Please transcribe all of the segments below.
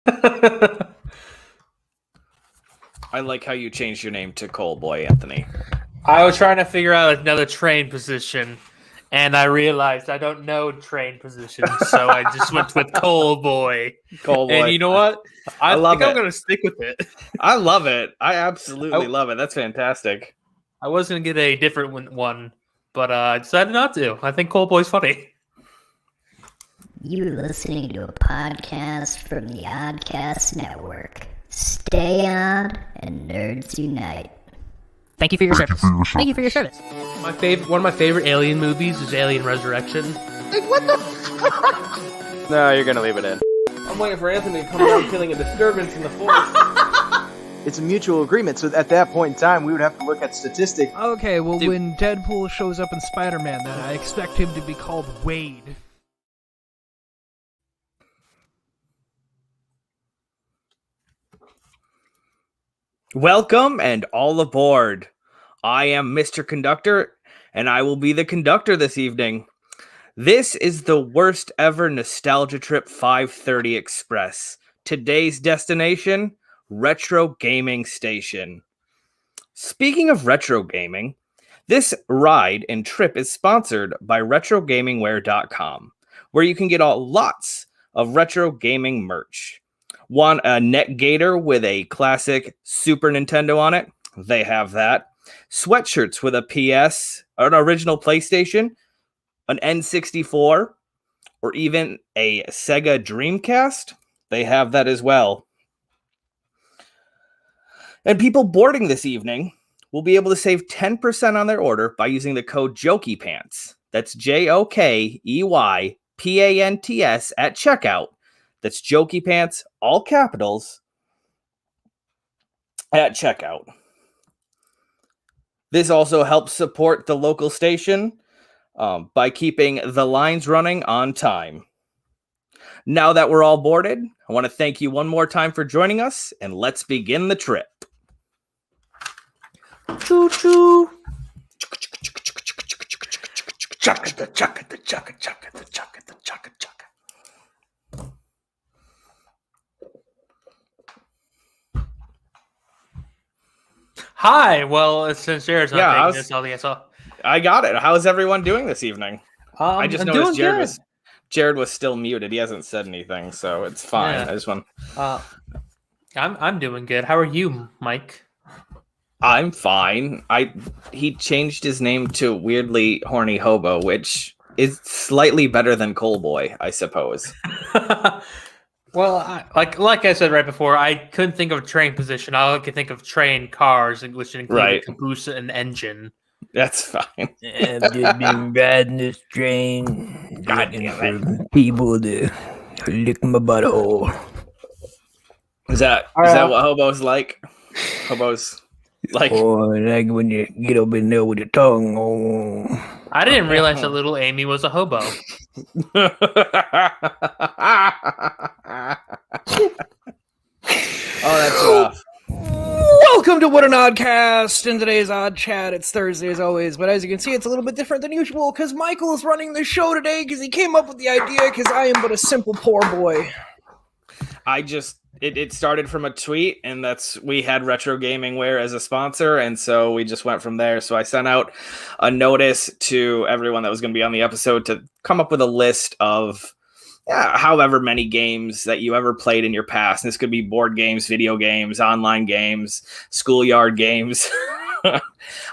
I like how you changed your name to Coal Boy, Anthony. I was trying to figure out another train position, and I realized I don't know train positions, so I just went with Coal Boy. Coal Boy. And you know what? I love think it. I'm going to stick with it. I love it. I absolutely love it. That's fantastic. I was going to get a different one, but I decided not to. I think Coal Boy's funny. You're listening to a podcast from the Oddcast Network. Stay on and nerds unite. Thank you for your service. Thank you for your service. One of my favorite Alien movies is Alien Resurrection. Like, what the fuck? No, you're gonna leave it in. I'm waiting for Anthony to come around killing a disturbance in the forest. It's a mutual agreement, so at that point in time, we would have to look at statistics. Okay, well, when Deadpool shows up in Spider-Man, then I expect him to be called Wade. Welcome and all aboard. I am Mr. Conductor, and I will be the conductor this evening. This is the worst ever Nostalgia Trip 530 Express. Today's destination, Retro Gaming Station. Speaking of retro gaming, this ride and trip is sponsored by RetroGamingWare.com, where you can get lots of retro gaming merch. Want a net gator with a classic Super Nintendo on it? They have that. Sweatshirts with a PS, an original PlayStation, an N64, or even a Sega Dreamcast? They have that as well. And people boarding this evening will be able to save 10% on their order by using the code JokeyPants. That's JOKEYPANTS at checkout. That's Jokey Pants, all capitals, at checkout. This also helps support the local station by keeping the lines running on time. Now that we're all boarded, I want to thank you one more time for joining us, and let's begin the trip. Choo-choo. Hi, well, since Jared's not taking this, all the SL. I got it. How's everyone doing this evening? I just noticed Jared was still muted. He hasn't said anything, so it's fine. Yeah. I just want. I'm doing good. How are you, Mike? I'm fine. He changed his name to Weirdly Horny Hobo, which is slightly better than Coal Boy, I suppose. Well, like I said right before, I couldn't think of a train position. I could think of train cars, which include a caboose and engine. That's fine. I've just been riding this train, looking for people to lick my butthole. Is that what hobos like? Hobos like? Oh, like when you get up in there with your tongue. Oh. I didn't realize that little Amy was a hobo. Oh, that's rough. Welcome to What an Oddcast! In today's Odd Chat, it's Thursday as always, but as you can see, it's a little bit different than usual because Mikeal is running the show today because he came up with the idea because I am but a simple poor boy. It started from a tweet, and we had Retro Gaming Wear as a sponsor, and so we just went from there. So I sent out a notice to everyone that was going to be on the episode to come up with a list of however many games that you ever played in your past. And this could be board games, video games, online games, schoolyard games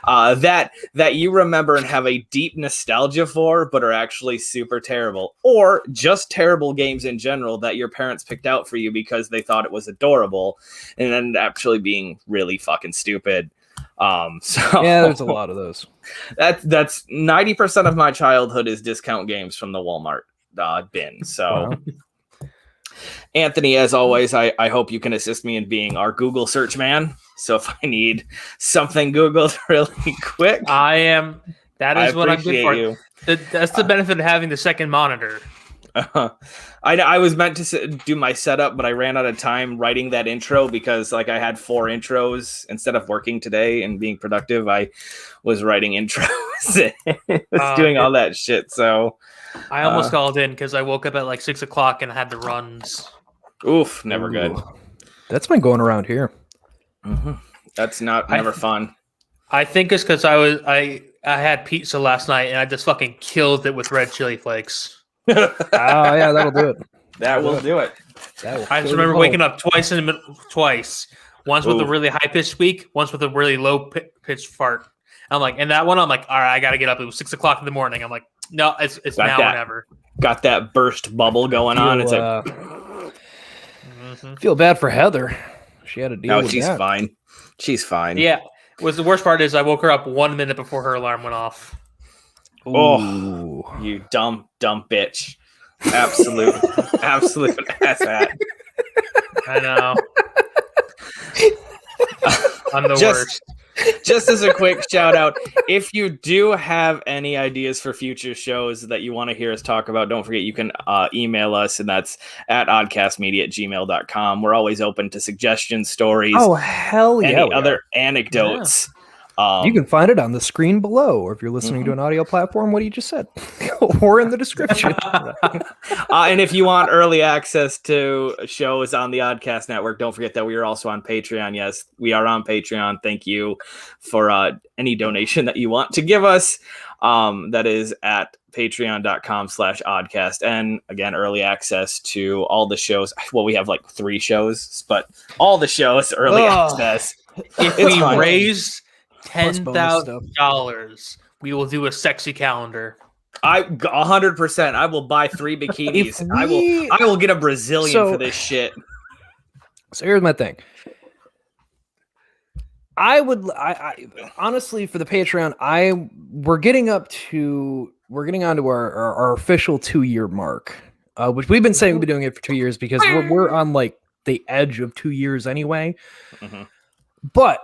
that you remember and have a deep nostalgia for, but are actually super terrible, or just terrible games in general that your parents picked out for you because they thought it was adorable and ended up actually being really fucking stupid. So yeah, there's a lot of those. That's 90% of my childhood is discount games from the Walmart bin. So wow. Anthony, as always, I hope you can assist me in being our Google search man. So if I need something Googled really quick, I am. That is what I'm good for. You. That's the benefit of having the second monitor. I was meant to do my setup, but I ran out of time writing that intro because I had 4 intros. Instead of working today and being productive, I was writing intros and was doing all that shit. So I almost called in because I woke up at 6 o'clock and I had the runs. Oof, never good. That's been going around here. Mm-hmm. That's never fun. I think it's because I had pizza last night and I just fucking killed it with red chili flakes. Oh yeah, that'll do it. That will do it. I just remember waking up twice in the middle, twice. Once with a really high pitched squeak, once with a really low pitched fart. I'm like, and that one, I'm like, all right, I got to get up. It was 6 o'clock in the morning. I'm like, no, it's now or never. Got that burst bubble going on. It's like, feel bad for Heather. She had to deal with that. She's fine. She's fine. Yeah. The worst part is I woke her up 1 minute before her alarm went off. Oh, you dumb bitch. Absolute asshat. I know. I'm the worst. Just as a quick shout out, if you do have any ideas for future shows that you want to hear us talk about, don't forget you can email us, and that's at oddcastmedia@gmail.com. We're always open to suggestions, stories. Oh, hell yeah. Any other anecdotes. You can find it on the screen below, or if you're listening to an audio platform, what you just said, or in the description. And if you want early access to shows on the Oddcast Network, don't forget that we are also on Patreon. Yes, we are on Patreon. Thank you for any donation that you want to give us. That is at patreon.com/oddcast. And again, early access to all the shows. Well, we have like 3 shows, but all the shows, early access. If we raise $10,000, we will do a sexy calendar. 100%. I will buy 3 bikinis. I will get a Brazilian for this shit. So here's my thing. I honestly, for the Patreon, we're getting onto our official 2-year mark, which we've been saying we've been doing it for 2 years because we're on like the edge of 2 years anyway. Mm-hmm. But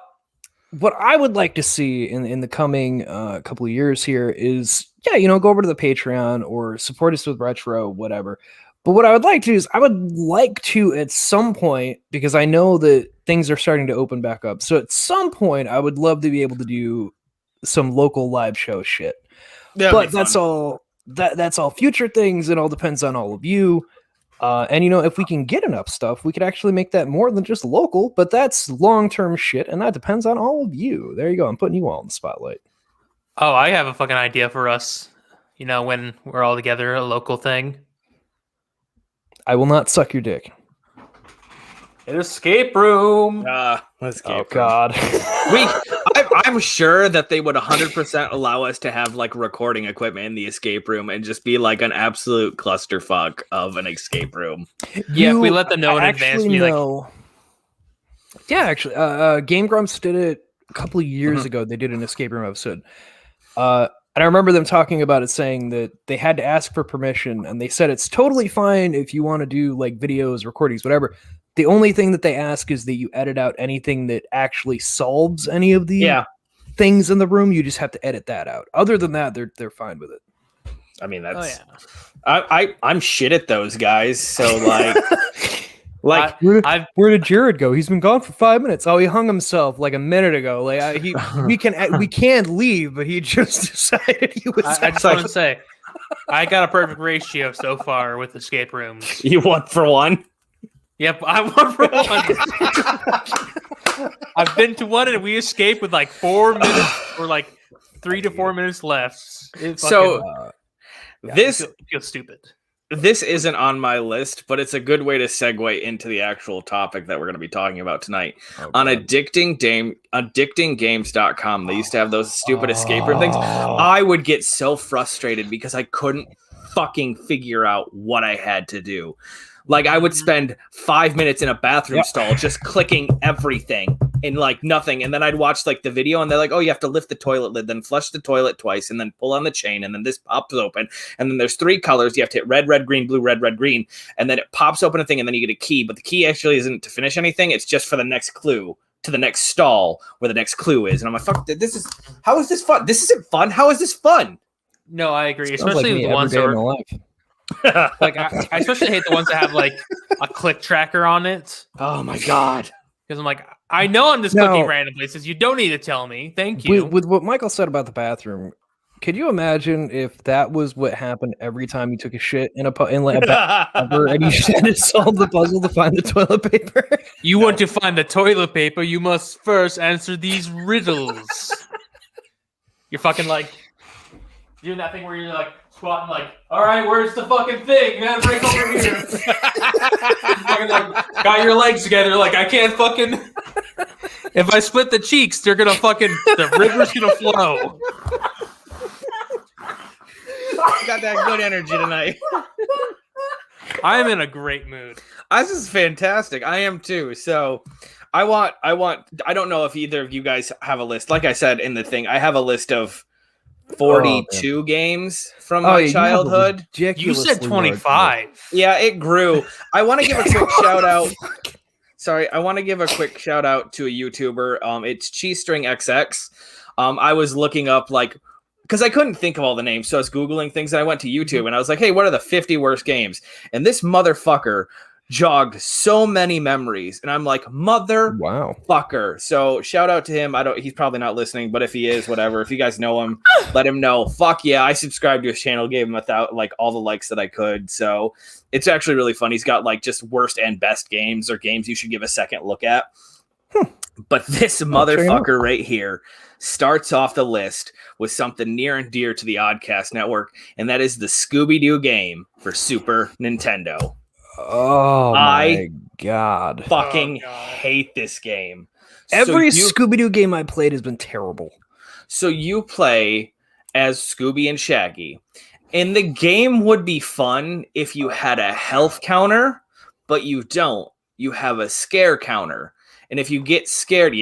what I would like to see in the coming couple of years here is, go over to the Patreon or support us with Retro, whatever. But what I would like to do is I would like to, at some point, because I know that things are starting to open back up. So at some point, I would love to be able to do some local live show shit. But that's all. That's all future things. It all depends on all of you. And if we can get enough stuff, we could actually make that more than just local. But that's long-term shit, and that depends on all of you. There you go. I'm putting you all in the spotlight. Oh, I have a fucking idea for us. When we're all together, a local thing. I will not suck your dick. An escape room. Escape room. God. I'm sure that they would 100% allow us to have like recording equipment in the escape room and just be like an absolute clusterfuck of an escape room. Yeah, if we let them know in advance. Yeah, actually, Game Grumps did it a couple of years ago. They did an escape room episode. And I remember them talking about it, saying that they had to ask for permission, and they said it's totally fine if you want to do like videos, recordings, whatever. The only thing that they ask is that you edit out anything that actually solves any of the things in the room. You just have to edit that out. Other than that, they're fine with it. I mean, that's I'm shit at those guys. So like, where did Jared go? He's been gone for 5 minutes. Oh, he hung himself like a minute ago. Like we can't leave, but he just decided he was. I just want to say, I got a perfect ratio so far with escape rooms. You 1 for 1. Yep, I'm 1 for 1. I've been to 1 and we escaped with like 4 minutes or like 3 to 4 minutes left. This feels stupid. This isn't on my list, but it's a good way to segue into the actual topic that we're going to be talking about tonight. On addictinggames.com, they used to have those stupid escape room things. I would get so frustrated because I couldn't fucking figure out what I had to do. Like, I would spend 5 minutes in a bathroom stall just clicking everything and like nothing. And then I'd watch like the video and they're like, oh, you have to lift the toilet lid, then flush the toilet twice, and then pull on the chain, and then this pops open. And then there's 3 colors. You have to hit red, red, green, blue, red, red, green. And then it pops open a thing, and then you get a key. But the key actually isn't to finish anything. It's just for the next clue to the next stall where the next clue is. And I'm like, fuck, how is this fun? This isn't fun. How is this fun? No, I agree. Especially with the ones that are like, I especially hate the ones that have like a click tracker on it. Oh my god! Because I'm like, I know I'm just clicking random places. You don't need to tell me. Thank you. With what Mikeal said about the bathroom, Could you imagine if that was what happened every time you took a shit in a and you just had to solve the puzzle to find the toilet paper? You want to find the toilet paper, you must first answer these riddles. You're fucking like doing that thing where you're like squatting like, all right, where's the fucking thing? Man, break over here. Fucking like got your legs together, like I can't fucking. If I split the cheeks, they're gonna fucking the river's gonna flow. Got that good energy tonight. I am in a great mood. This is fantastic. I am too. So I don't know if either of you guys have a list. Like I said in the thing, I have a list of 42 games from my childhood. You said 25. Yeah, it grew. I want to give a quick shout out. Sorry, I want to give a quick shout out to a YouTuber. It's Cheesestring XX. I was looking up because I couldn't think of all the names, so I was Googling things, and I went to YouTube, and I was like, hey, what are the 50 worst games? And this motherfucker jogged so many memories, and I'm like, motherfucker. So shout out to him. He's probably not listening, but if he is, whatever. If you guys know him, let him know. Fuck yeah, I subscribed to his channel, gave him all the likes that I could. So it's actually really fun. He's got just worst and best games, or games you should give a second look at. But this motherfucker right here starts off the list with something near and dear to the Oddcast network, and that is the Scooby-Doo game for Super Nintendo. Oh my god. Fucking hate this game. Every Scooby-Doo game I played has been terrible. So you play as Scooby and Shaggy, and the game would be fun if you had a health counter, but you don't. You have a scare counter. And if you get scared,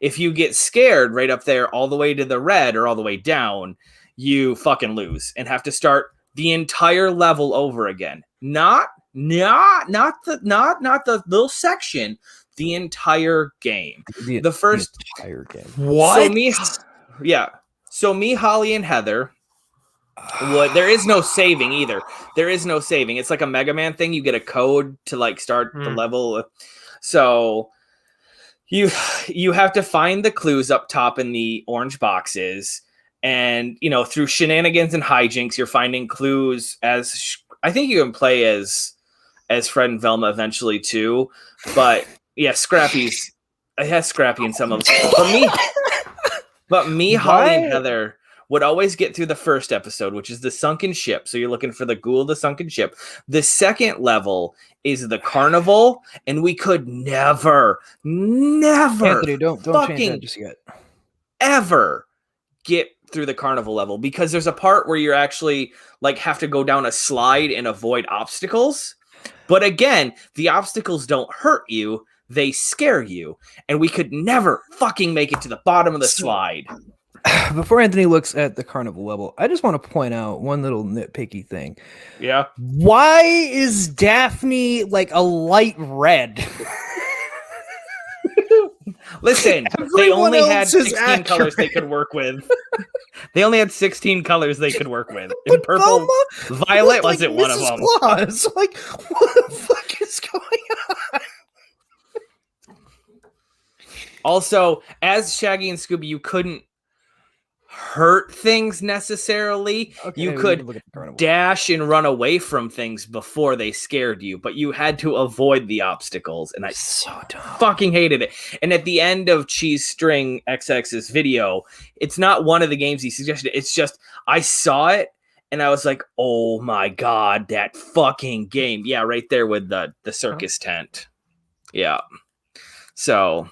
if you get scared right up there all the way to the red or all the way down, you fucking lose and have to start the entire level over again. Not the little section, the entire game. The entire game. What? So me, Holly, and Heather. There is no saving either. There is no saving. It's like a Mega Man thing. You get a code to start the level. So you have to find the clues up top in the orange boxes, and through shenanigans and hijinks, you're finding clues. I think you can play as Fred and Velma eventually too, but yeah, Scrappy in some of them. But me, Holly, and Heather would always get through the first episode, which is the sunken ship. So you're looking for the ghoul of the sunken ship. The second level is the carnival, and we could never Anthony, don't change that just yet. Ever get through the carnival level, because there's a part where you're actually have to go down a slide and avoid obstacles. But again, the obstacles don't hurt you, they scare you, and we could never fucking make it to the bottom of the slide. Before Anthony looks at the carnival level, I just want to point out one little nitpicky thing. Yeah. Why is Daphne a light red? Listen, they only had 16 colors they could work with. They only had 16 colors they could work with. In purple, violet wasn't one of them. Claus. What the fuck is going on? Also, as Shaggy and Scooby, you couldn't hurt things necessarily. You could dash and run away from things before they scared you, but you had to avoid the obstacles, and I fucking hated it. And at the end of Cheesestring XX's video, it's not one of the games he suggested. It's just I saw it and I was like, oh my god, that fucking game. Yeah, right there with the circus tent. Yeah. So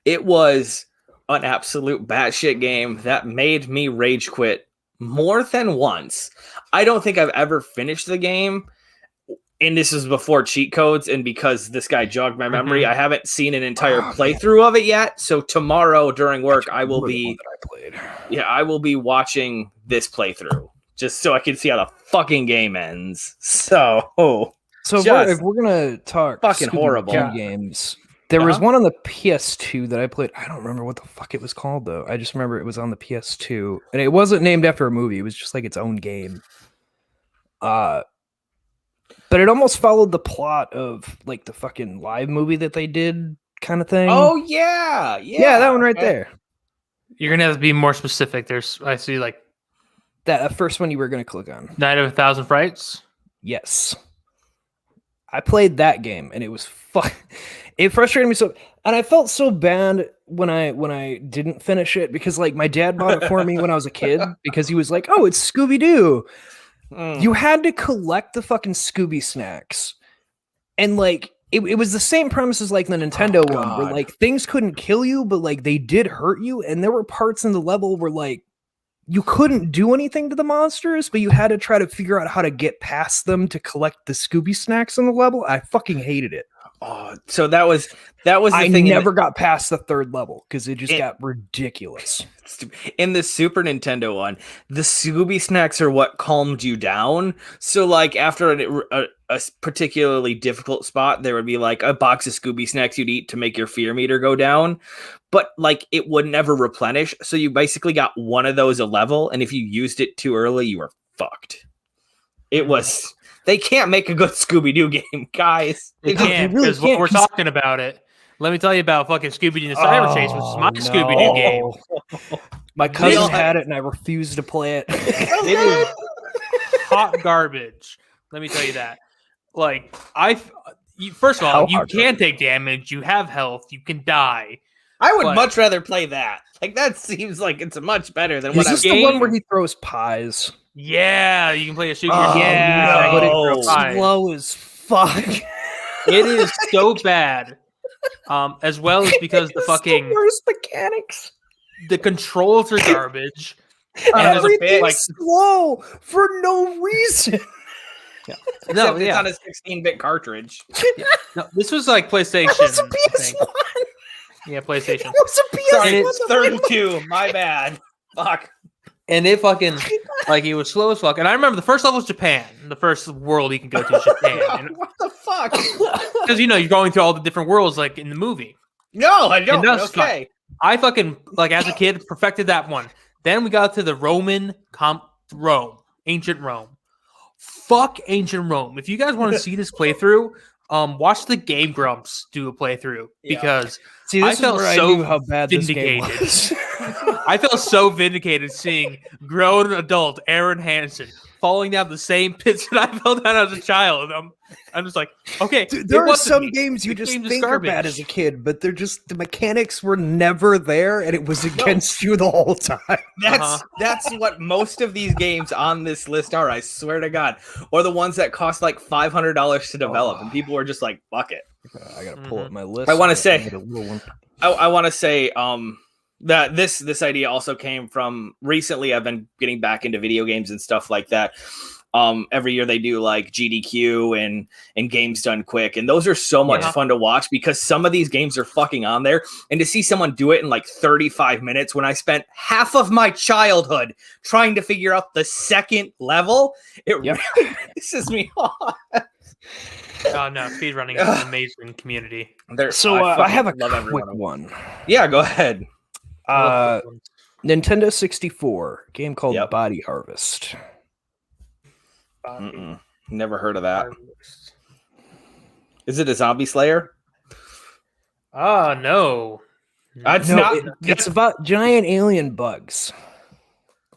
it was an absolute batshit game that made me rage quit more than once. I don't think I've ever finished the game, and this is before cheat codes, and because this guy jogged my memory, I haven't seen an entire playthrough of it yet. So tomorrow during work, I will be watching this playthrough just so I can see how the fucking game ends. So if we're gonna talk fucking horrible games. There was one on the PS2 that I played. I don't remember what the fuck it was called, though. I just remember it was on the PS2. And it wasn't named after a movie. It was just its own game. But it almost followed the plot of, the fucking live movie that they did kind of thing. Oh, yeah. Yeah, that one right there. You're gonna have to be more specific. I see like That first one you were going to click on. Night of 1,000 Frights. Yes. I played that game and it was it frustrated me so, and I felt so bad when I didn't finish it because like my dad bought it for me when I was a kid because he was like, "Oh, it's Scooby-Doo." You had to collect the fucking Scooby snacks. And like it was the same premise as like the Nintendo one where like things couldn't kill you, but like they did hurt you, and there were parts in the level where like you couldn't do anything to the monsters, but you had to try to figure out how to get past them to collect the Scooby snacks on the level. I fucking hated it. Oh, so that was the I thing. never got past the third level because it just got ridiculous. In the Super Nintendo one, the Scooby snacks are what calmed you down. So like after a particularly difficult spot, there would be like a box of Scooby snacks you'd eat to make your fear meter go down. But like it would never replenish. So you basically got one of those a level. And if you used it too early, you were fucked. It was... They can't make a good Scooby-Doo game, guys. They can't, because when we're talking about it, let me tell you about fucking Scooby-Doo and the Cyber Chase, which is my Scooby-Doo game. My cousin had it, and I refused to play it. It is hot garbage. Let me tell you that. Like, first of all, you can take damage. You have health. You can die. I would much rather play that. Like, that seems like it's much better than what I'm Is this the one where he throws pies? Yeah, you can play a shooter. Yeah, but it's slow as fuck. It is so bad. As well as because the fucking worst mechanics. The controls are garbage. And everything's slow for no reason. Yeah. Except it's on a 16-bit cartridge. No, this was like PlayStation. That was a PS1. Yeah, PlayStation. It was a PS1. Sorry, it's 32. My bad. Fuck. And it fucking, like, it was slow as fuck. And I remember the first level was Japan. The first world you can go to is Japan. And, what the fuck? Because, you know, you're going through all the different worlds, like, in the movie. No, I don't. Okay. I fucking, like, as a kid, perfected that one. Then we got to the Rome. Ancient Rome. Fuck Ancient Rome. If you guys want to see this playthrough, watch the Game Grumps do a playthrough. Because I felt so how bad vindicated. This game was. I felt so vindicated seeing grown adult Aaron Hansen falling down the same pits that I fell down as a child. I'm just like, okay. Dude, there are some games you just think are bad as a kid, but they're just, the mechanics were never there, and it was against you the whole time. That's what most of these games on this list are, I swear to God. Or the ones that cost like $500 to develop, and people are just like, fuck it. I gotta pull up my list. I want to say, that this idea also came from recently. I've been getting back into video games and stuff like that. Every year they do like GDQ and Games Done Quick, and those are so much fun to watch because some of these games are fucking on there, and to see someone do it in like 35 minutes when I spent half of my childhood trying to figure out the second level, it really pisses me off. Oh no, speedrunning is an amazing community. I have a quick one. Yeah, go ahead. Nintendo 64 game called Body Harvest. Never heard of that. Is it a zombie slayer? No. It's about giant alien bugs.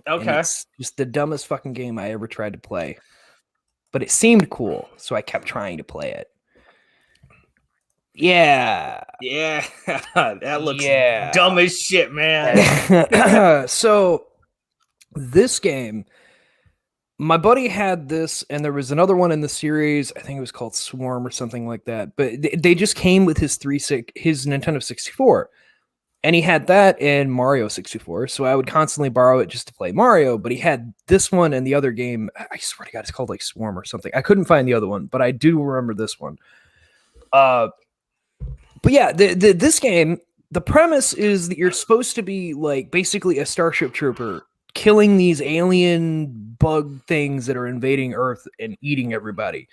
Okay. It's just the dumbest fucking game I ever tried to play. But it seemed cool, so I kept trying to play it. Yeah. Yeah. That looks dumb as shit, man. So this game, my buddy had this, and there was another one in the series. I think it was called Swarm or something like that. But they just came with his Nintendo 64. And he had that and Mario 64. So I would constantly borrow it just to play Mario. But he had this one and the other game. I swear to God, it's called like Swarm or something. I couldn't find the other one, but I do remember this one. But yeah, this game, the premise is that you're supposed to be like basically a Starship Trooper killing these alien bug things that are invading Earth and eating everybody.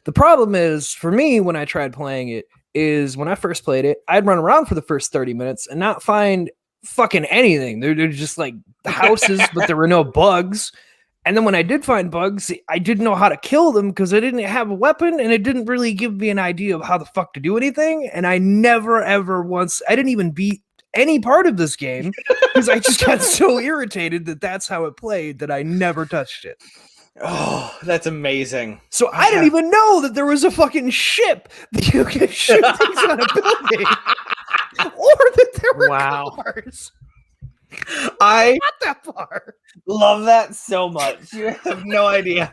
The problem is, for me, when I tried playing it, is when I first played it, I'd run around for the first 30 minutes and not find fucking anything. They're just like houses, but there were no bugs. And then when I did find bugs, I didn't know how to kill them because I didn't have a weapon, and it didn't really give me an idea of how the fuck to do anything. And I never, ever once, I didn't even beat any part of this game because I just got so irritated that that's how it played that I never touched it. Oh, that's amazing. So I didn't even know that there was a fucking ship that you could shoot things on a building, or that there were cars. I Not that far. love that so much. You have no idea.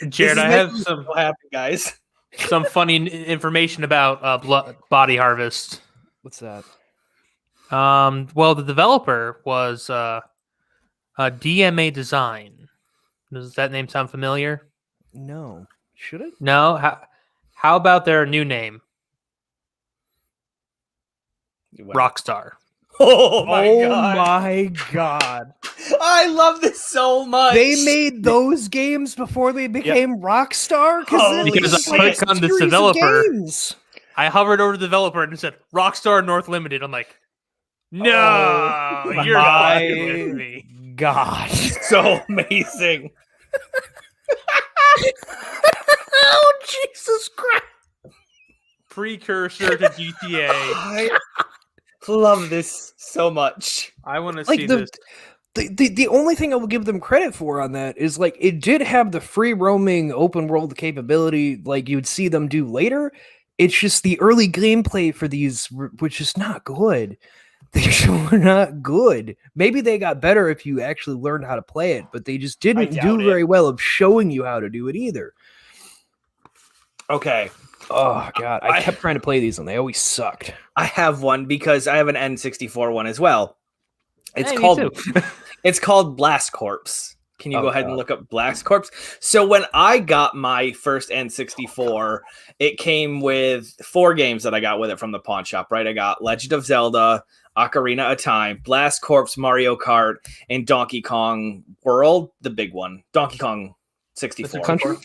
Jared, I have some so happy, guys. some funny information about Body Harvest. What's that? Well, the developer was DMA Design. Does that name sound familiar? No. Should it? No. How about their new name? Rockstar. Oh my god. I love this so much. They made those games before they became Rockstar? Because I clicked on this developer. I hovered over the developer and it said Rockstar North Limited. I'm like, no, you're not with me. God. So amazing. Oh, Jesus Christ. Precursor to GTA. I love this so much. I want to Like see this. The only thing I will give them credit for on that is like it did have the free roaming open world capability like you'd see them do later. It's just the early gameplay for these which is not good. They were not good. Maybe they got better if you actually learned how to play it, but they just didn't do very well of showing you how to do it either. Okay. Oh god, I kept trying to play these and they always sucked. I have one because I have an N64 one as well. It's called Blast Corps. Can you go ahead and look up Blast Corps? So when I got my first N64, it came with 4 games that I got with it from the pawn shop, right? I got Legend of Zelda, Ocarina of Time, Blast Corps, Mario Kart, and Donkey Kong World, the big one. Donkey Kong 64. Country?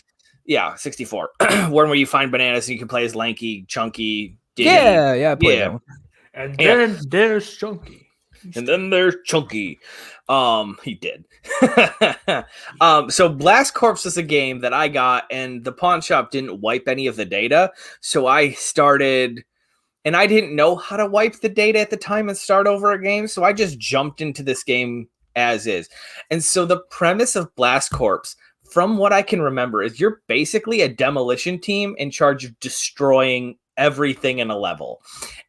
Yeah, 64. One where you find bananas and you can play as Lanky, Chunky, Diddy. Yeah, I played that one. And then there's Chunky. And then there's Chunky. He did. So Blast Corps is a game that I got, and the pawn shop didn't wipe any of the data. So I started, and I didn't know how to wipe the data at the time and start over a game. So I just jumped into this game as is. And so the premise of Blast Corps, from what I can remember, is you're basically a demolition team in charge of destroying everything in a level.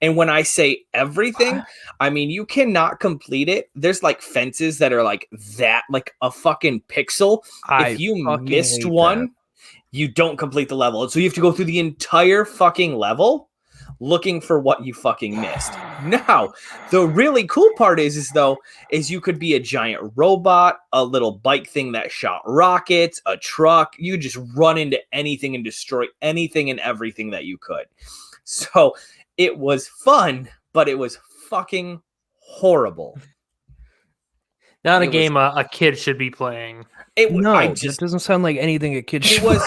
And when I say everything, I mean you cannot complete it. There's like fences that are like that, like a fucking pixel. If you missed one, you don't complete the level. And so you have to go through the entire fucking level looking for what you fucking missed. Now, the really cool part is you could be a giant robot, a little bike thing that shot rockets, a truck. You just run into anything and destroy anything and everything that you could. So it was fun, but it was fucking horrible. Not a game a kid should be playing. It doesn't sound like anything a kid should play.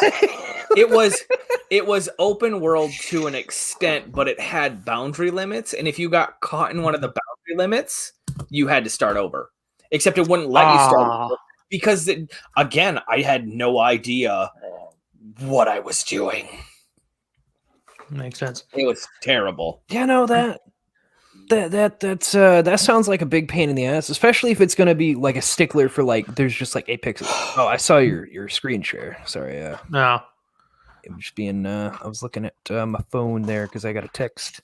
It was open world to an extent, but it had boundary limits. And if you got caught in one of the boundary limits, you had to start over. Except it wouldn't let you start over because, again, I had no idea what I was doing. Makes sense. It was terrible. Yeah, no, that sounds like a big pain in the ass, especially if it's going to be like a stickler for like there's just like 8 pixels. Oh, I saw your screen share. Sorry. No. It was just being I was looking at my phone there because I got a text.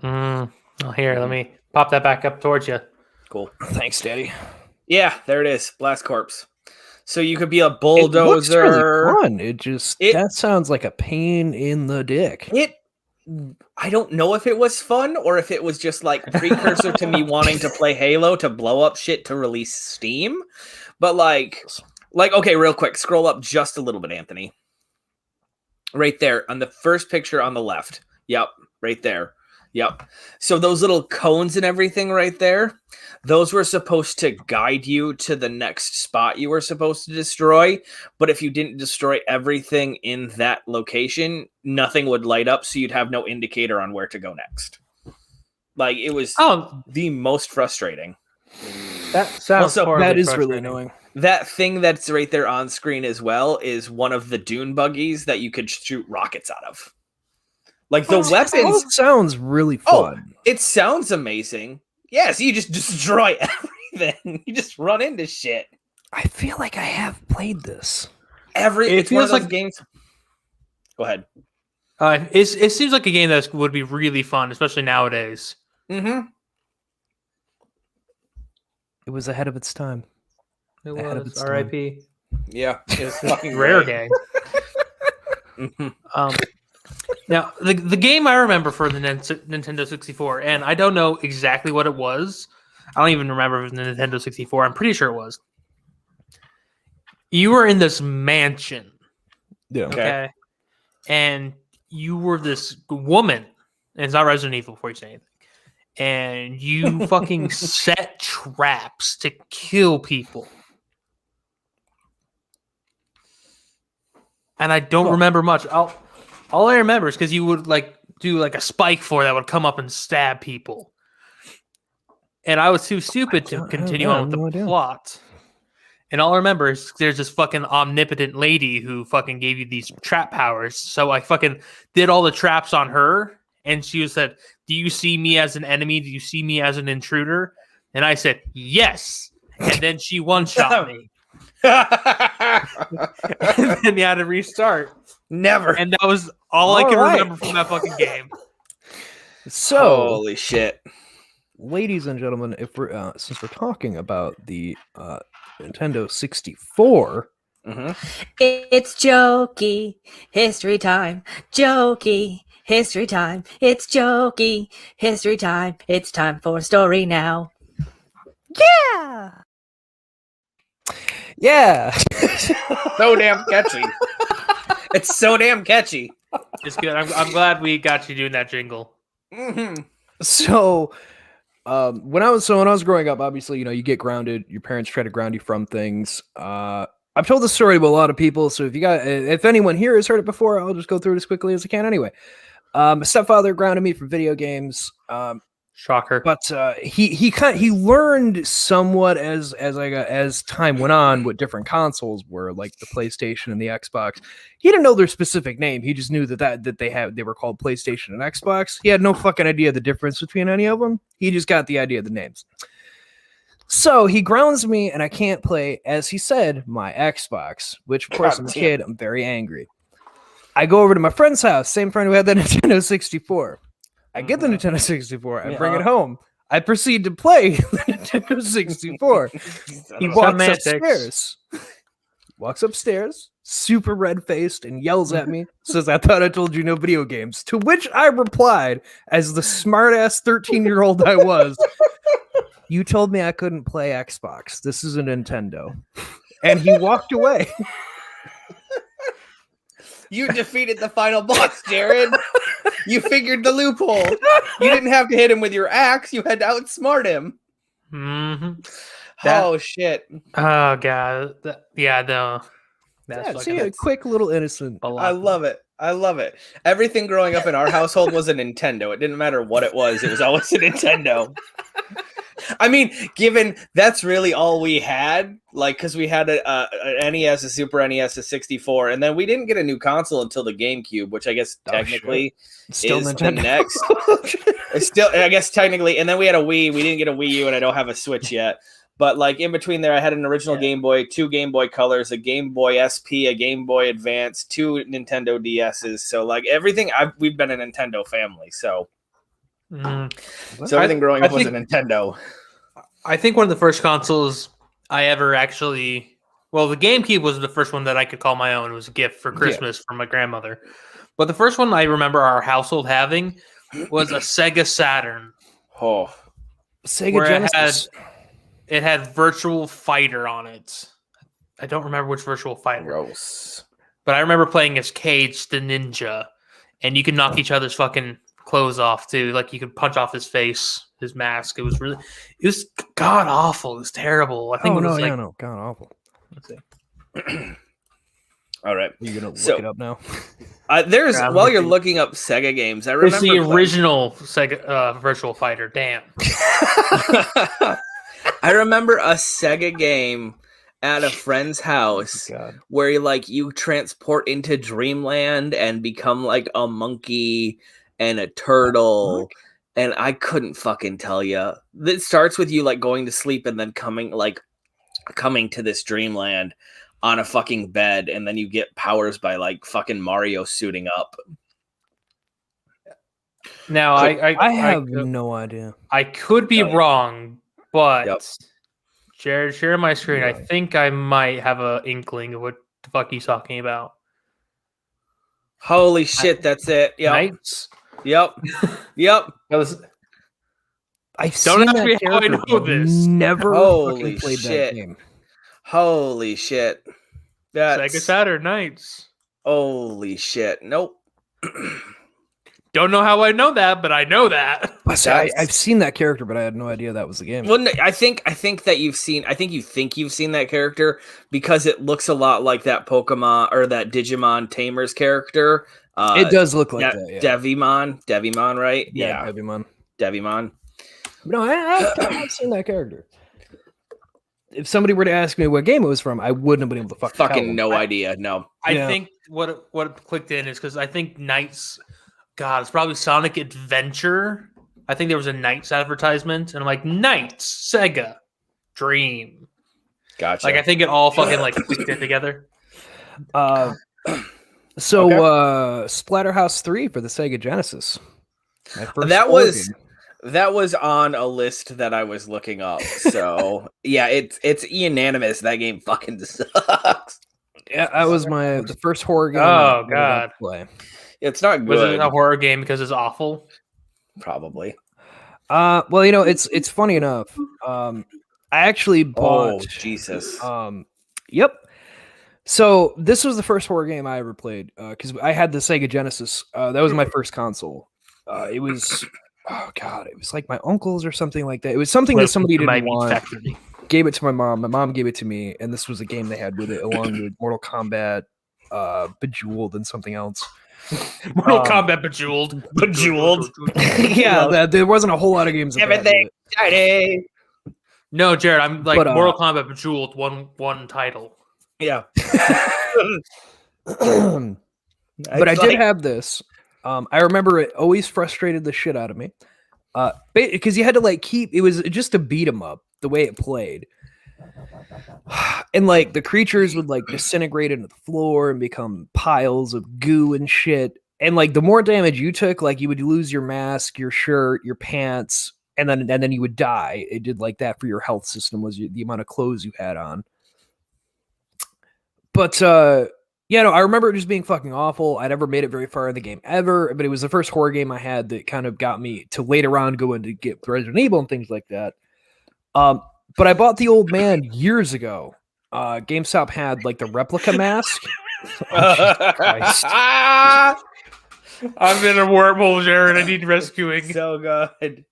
Oh, here, let me pop that back up towards you. Cool. Thanks, Daddy. Yeah, there it is. Blast Corps. So you could be a bulldozer. It looks really fun. That sounds like a pain in the dick. I don't know if it was fun or if it was just like precursor to me wanting to play Halo to blow up shit to release Steam. But like, okay, real quick, scroll up just a little bit, Anthony. Right there on the first picture on the left. Yep, right there. Yep. So those little cones and everything right there, those were supposed to guide you to the next spot you were supposed to destroy. But if you didn't destroy everything in that location, nothing would light up. So you'd have no indicator on where to go next. Like it was the most frustrating. That sounds that is really annoying. That thing that's right there on screen as well is one of the dune buggies that you could shoot rockets out of. Like the weapons sounds really fun. It sounds amazing. Yes, you just destroy everything. You just run into shit. I feel like I have played this. It's one of those games. Go ahead. It seems like a game that would be really fun, especially nowadays. Mm-hmm. It was ahead of its time. It was R.I.P. Yeah, it was fucking rare game. Now, the game I remember for the Nintendo 64, and I don't know exactly what it was. I don't even remember if it was the Nintendo 64. I'm pretty sure it was. You were in this mansion. Yeah. Okay. And you were this woman. And it's not Resident Evil before you say anything. And you fucking set traps to kill people. And I don't remember much. All I remember is because you would do a spike for that would come up and stab people. And I was too stupid to continue on with the plot. And all I remember is there's this fucking omnipotent lady who fucking gave you these trap powers. So I fucking did all the traps on her. And she said, "Do you see me as an enemy? Do you see me as an intruder?" And I said, "Yes." And then she one-shot me. And then you had to restart. Never. And that was all I can remember from that fucking game. So, holy shit. Ladies and gentlemen, if we're since we're talking about the Nintendo 64, it's Jokey History Time. Jokey History Time. It's Jokey History Time. It's time for a story now. Yeah. Yeah. So damn catchy. It's so damn catchy. It's good. I'm glad we got you doing that jingle. Mm-hmm. So, when I was growing up, obviously, you get grounded. Your parents try to ground you from things. I've told this story to a lot of people, so if anyone here has heard it before, I'll just go through it as quickly as I can. Anyway, my stepfather grounded me from video games. Shocker. But he learned somewhat as time went on what different consoles were, like the PlayStation and the Xbox. He didn't know their specific name. He just knew that they were called PlayStation and Xbox. He had no fucking idea the difference between any of them. He just got the idea of the names. So he grounds me, and I can't play, as he said, my Xbox. Which, of course, I'm a kid. I'm very angry. I go over to my friend's house, same friend who had the Nintendo 64. I get the Nintendo 64. I bring it home. I proceed to play the Nintendo 64. He walks upstairs, super red-faced, and yells at me, says, "I thought I told you no video games." To which I replied, as the smart-ass 13-year-old I was, "You told me I couldn't play Xbox. This is a Nintendo." And he walked away. You defeated the final boss, Jared. You figured the loophole. You didn't have to hit him with your axe. You had to outsmart him. Mm-hmm. Oh, shit. Oh, God. See, a quick little innocent. I love it. I love it. Everything growing up in our household was a Nintendo. It didn't matter what it was always a Nintendo. I mean, given that's really all we had, because we had an NES, a Super NES, a 64, and then we didn't get a new console until the GameCube, which I guess technically still is Nintendo. The next. It's still, I guess technically, and then we had a Wii. We didn't get a Wii U, and I don't have a Switch yet. But in between there, I had an original Game Boy, 2 Game Boy Colors, a Game Boy SP, a Game Boy Advance, 2 Nintendo DSs. So everything, we've been a Nintendo family. So. So everything growing up was a Nintendo. I think one of the first consoles I ever the GameCube was the first one that I could call my own. It was a gift for Christmas from my grandmother. But the first one I remember our household having was a Sega Saturn. Oh, Sega Genesis. It had Virtual Fighter on it. I don't remember which Virtual Fighter. Gross. But I remember playing as Cage the Ninja, and you could knock each other's fucking clothes off too. You could punch off his face, his mask. It was god awful. It was terrible. I think god awful. Let's see. All right, you're gonna look it up now. While you're looking up Sega games, I remember it's the original Sega Virtual Fighter. Damn. I remember a Sega game at a friend's house where you transport into dreamland and become a monkey and a turtle. And I couldn't fucking tell you. It starts with you like going to sleep and then coming to this dreamland on a fucking bed, and then you get powers by like fucking Mario suiting up. Now, I have no idea. I could be wrong, but Yep. Jared, share my screen. I think I might have an inkling of what the fuck he's talking about. Holy shit, that's it. Yep. Knights? Yep. Yep. I've Don't seen ask that me how I character, know but this. never Holy fucking played shit. that game. Holy shit. Sega Saturn Knights. Holy shit. Nope. Don't know how I know that, but I know that. I've seen that character, but I had no idea that was the game. Well, no, I think that you've seen. I think you've seen that character because it looks a lot like that Pokemon or that Digimon Tamers character. It does look like that. Yeah. Devimon, right? Yeah, Devimon. No, I've seen that character. If somebody were to ask me what game it was from, I wouldn't have been able to fucking no idea. No, I think what clicked in is because I think Knights. God, it's probably Sonic Adventure. I think there was a Knights advertisement, and I'm like, Knights, Sega, Dream. Gotcha. Like I think it all fucking like clicked in together. Splatterhouse 3 for the Sega Genesis. That was on a list that I was looking up. So yeah, it's unanimous. That game fucking sucks. Yeah, that was the first horror game. Oh god, play. It's not good. Was it a horror game because it's awful? Probably. Well, it's funny enough. I actually bought. Oh Jesus. Yep. So this was the first horror game I ever played because I had the Sega Genesis. That was my first console. It was. Oh god, it was like my uncle's or something like that. It was something that somebody didn't want. Gave it to my mom. My mom gave it to me, and this was a game they had with it, along with Mortal Kombat, Bejeweled, and something else. Mortal Kombat Bejeweled. Yeah, there wasn't a whole lot of games. Everything shiny. No, Jared, I'm like Mortal Kombat Bejeweled, one title. Yeah. But I did have this. I remember it always frustrated the shit out of me. Because you had to it was just a beat 'em up the way it played. And the creatures would disintegrate into the floor and become piles of goo and shit. And the more damage you took, you would lose your mask, your shirt, your pants, and then you would die. It did that for your health system was the amount of clothes you had on. But I remember it just being fucking awful. I never made it very far in the game ever, but it was the first horror game I had that kind of got me to later on go in to get Resident Evil and things like that. But I bought the old man years ago. GameStop had the replica mask. I'm in a wormhole, Jared. I need rescuing. So good.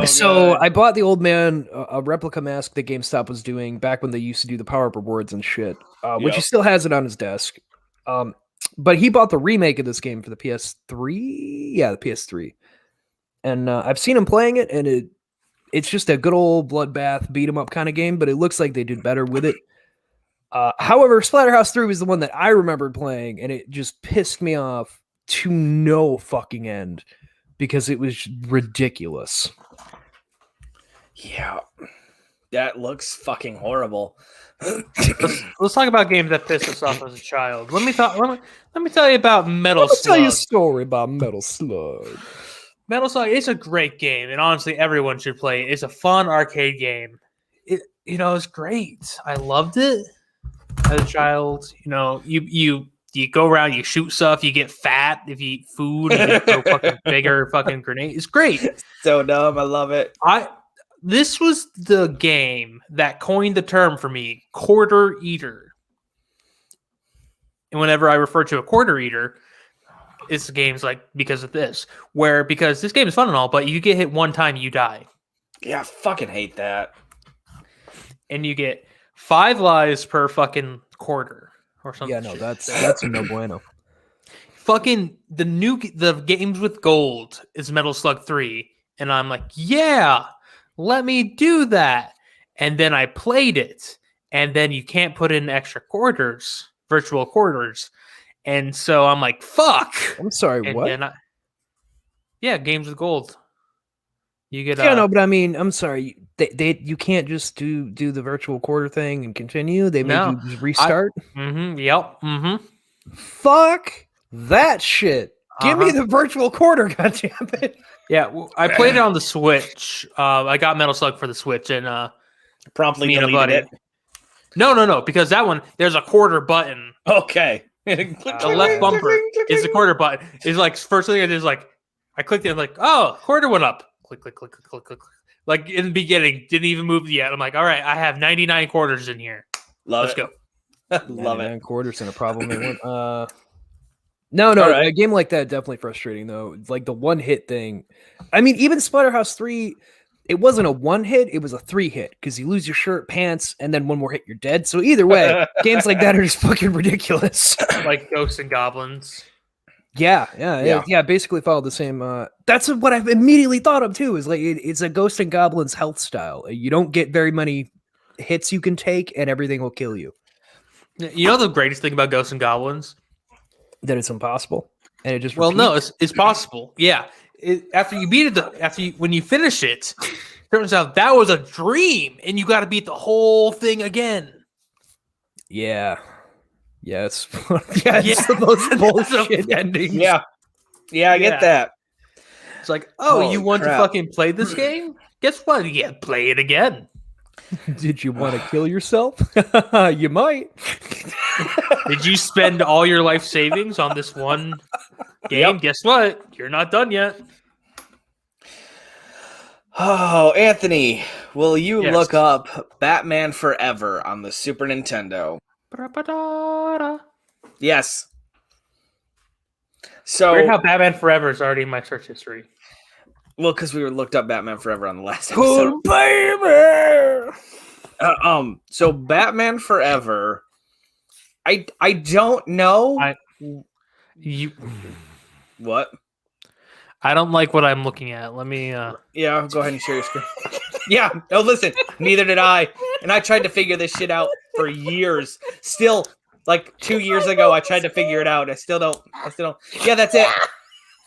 So I bought the old man a replica mask that GameStop was doing back when they used to do the power-up rewards and shit, which he still has it on his desk. But he bought the remake of this game for the PS3. Yeah, the PS3. And I've seen him playing it, and it's just a good old bloodbath, beat 'em up kind of game, but it looks like they did better with it. However, Splatterhouse 3 was the one that I remembered playing, and it just pissed me off to no fucking end because it was ridiculous. Yeah. That looks fucking horrible. Let's talk about games that pissed us off as a child. Let me tell you about Metal Slug. Tell you a story about Metal Slug. Metal Slug is a great game, and honestly, everyone should play it. It's a fun arcade game. It's great. I loved it as a child. You go around, you shoot stuff, you get fat if you eat food, and you throw fucking bigger fucking grenades. It's great. So dumb. I love it. This was the game that coined the term for me, quarter eater. And whenever I refer to a quarter eater, it's games because of this, because this game is fun and all, but you get hit one time, you die. Yeah, I fucking hate that. And you get 5 lives per fucking quarter or something. Yeah, no, that's no bueno. Fucking the games with gold is Metal Slug 3, and I'm like, yeah, let me do that. And then I played it, and then you can't put in extra quarters, virtual quarters. And so I'm like, fuck. I'm sorry, and what? Yeah, games with gold. You get Yeah, no, but I mean, I'm sorry. You can't just do the virtual quarter thing and continue. They make you just restart. Yep. Mm-hmm. Fuck that shit. Give me the virtual quarter, goddammit. Yeah, I played it on the Switch. I got Metal Slug for the Switch and Promptly me and a deleted buddy. it. No, because that one there's a quarter button. Okay. The left bumper is the quarter button. It's like first thing I did is like I clicked it and like, oh, quarter went up. Click. Like in the beginning, didn't even move yet. I'm like, all right, I have 99 quarters in here. Let's go. Love it. Quarters and a problem. No, right. a game like that definitely frustrating though. It's like the one hit thing. I mean, even Splatterhouse 3, it wasn't a one hit, it was a 3 hit because you lose your shirt, pants, and then one more hit, you're dead. So either way, games like that are just fucking ridiculous. Like Ghosts and Goblins. Yeah. Basically follow the same. That's what I've immediately thought of too. Is like it's a Ghost and Goblins health style. You don't get very many hits you can take, and everything will kill you. You know the greatest thing about Ghosts and Goblins? That it's impossible, and it just no, it's possible. Yeah, after you beat it, when you finish it, turns out that was a dream, and you got to beat the whole thing again. Yeah. Yes. It's the most bullshit ending. Yeah, I get that. It's like, you want to fucking play this game? Guess what? Yeah, play it again. Did you want to kill yourself? You might. Did you spend all your life savings on this one game? Yep. Guess what? You're not done yet. Oh, Anthony, will you look up Batman Forever on the Super Nintendo? Yes. So weird how Batman Forever is already in my search history. Well, because we looked up Batman Forever on the last episode. Cool, baby. So Batman Forever. I don't know. What? I don't like what I'm looking at. Let me. Yeah, go ahead and share your screen. Yeah. No, listen. Neither did I. And I tried to figure this shit out for years. Still, like 2 years ago, I tried to figure it out. I still don't. Yeah, that's it.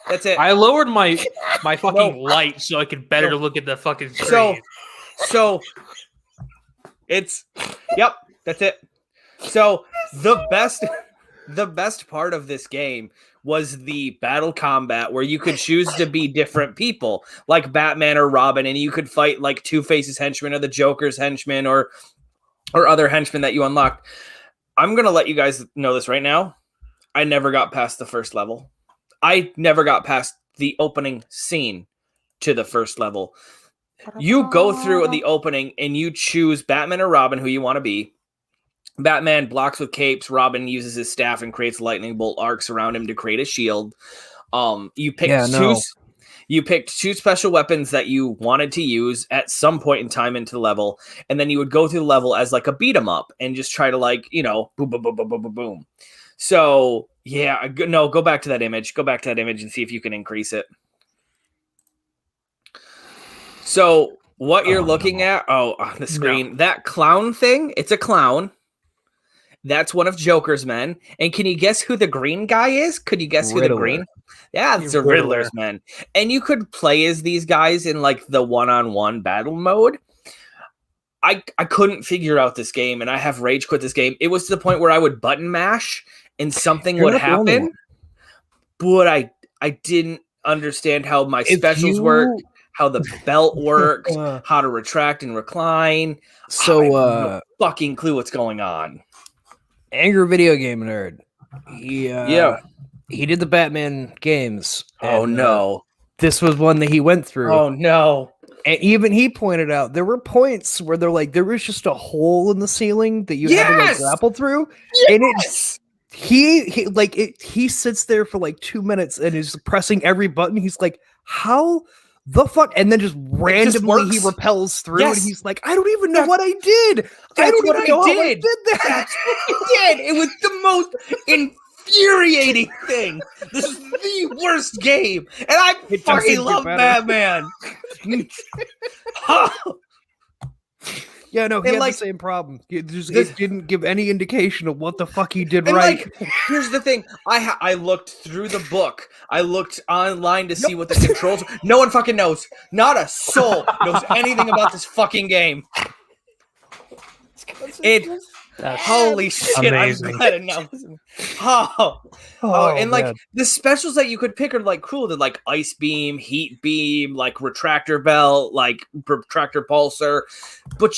That's it. I lowered my fucking light so I could better look at the fucking screen. So it's that's it. So the best part of this game was the battle combat where you could choose to be different people, like Batman or Robin, and you could fight like Two-Face's henchmen or the Joker's henchmen or other henchmen that you unlocked. I'm gonna let you guys know this right now. I never got past the first level. I never got past the opening scene to the first level. You go through the opening and you choose Batman or Robin, who you want to be. Batman blocks with capes. Robin uses his staff and creates lightning bolt arcs around him to create a shield. You picked two special weapons that you wanted to use at some point in time into the level, and then you would go through the level as like a beat 'em up and just try to boom, boom, boom, boom, boom, boom, boom. So yeah, go back to that image. Go back to that image and see if you can increase it. So what you're looking at, on the screen, that clown thing, it's a clown. That's one of Joker's men. And can you guess who the green guy is? Could you guess who the green? Yeah, it's a Riddler's men. And you could play as these guys in like the one-on-one battle mode. I couldn't figure out this game, and I have rage quit this game. It was to the point where I would button mash and something would happen. But I didn't understand how my specials work, how the belt works, how to retract and recline. So I have no fucking clue what's going on. Angry Video Game Nerd. He did the Batman games. No. This was one that he went through. Oh no. And even he pointed out there were points where they're like there was just a hole in the ceiling that you had to like grapple through. Yes! And he sits there for like 2 minutes and is pressing every button. He's like, how the fuck? And then just randomly he repels through and he's like, I don't even know what I did. I don't even know how I did that. That's what I did. It was the most infuriating thing. This is the worst game. And I fucking love Batman. Yeah, no, he And, had like, the same problem. It this- didn't give any indication of what the fuck he did And right. like, here's the thing: I looked through the book. I looked online to see what the controls. No one fucking knows. Not a soul knows anything about this fucking game. That's Holy shit! amazing. I'm glad it now. And like man. the specials that you could pick are like cool. They're like ice beam, heat beam, like retractor belt, like retractor pulsar. But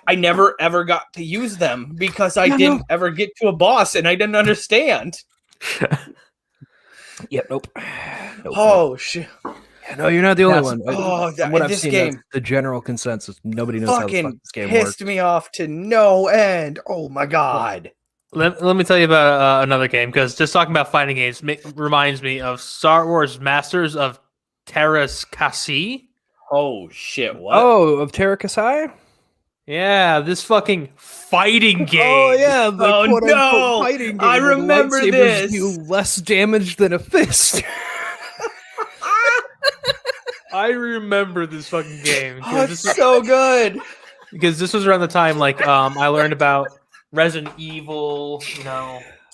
I never ever got to use them because I didn't ever get to a boss and I didn't understand. Nope. Oh shit! Yeah, no, you're not the only one. That, What I've this seen, game that's the general consensus. Nobody knows how the fuck fucking this game pissed works. me off to no end. Oh my god! Let me tell you about another game, because just talking about fighting games reminds me of Star Wars Masters of Terras-Kasi. Oh shit! What? Oh, of Terra Kasai? Yeah, this fucking fighting game. Oh yeah, the Oh, quote-unquote no! fighting game. I where the remember lightsabers this. do less damage than a fist. I remember this fucking game. Oh, it's so good. Because this was around the time I learned about Resident Evil.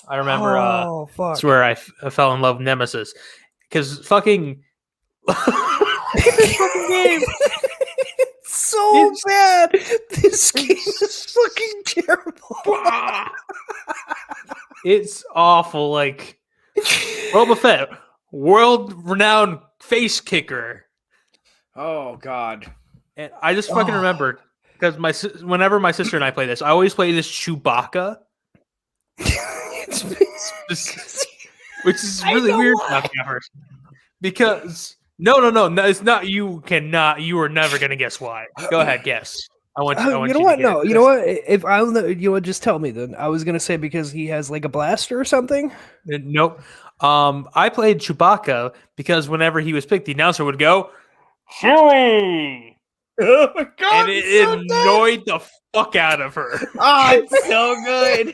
I remember Oh fuck! that's where I fell in love with Nemesis. Because fucking this fucking game. So bad. This game is fucking terrible. It's awful. Like Boba Fett, world-renowned face kicker. Oh god. And I just fucking remembered because whenever my sister and I play this, I always play this Chewbacca, which is really weird talking at first. Because no, it's not. You are never gonna guess why. Go ahead, guess. I want You know to what? get No, it. you know what? If I, you know what? Just tell me then. I was gonna say because he has like a blaster or something. Nope. I played Chewbacca because whenever he was picked, the announcer would go, Chewie! Oh my god. And it annoyed the fuck out of her. Oh, it's so good.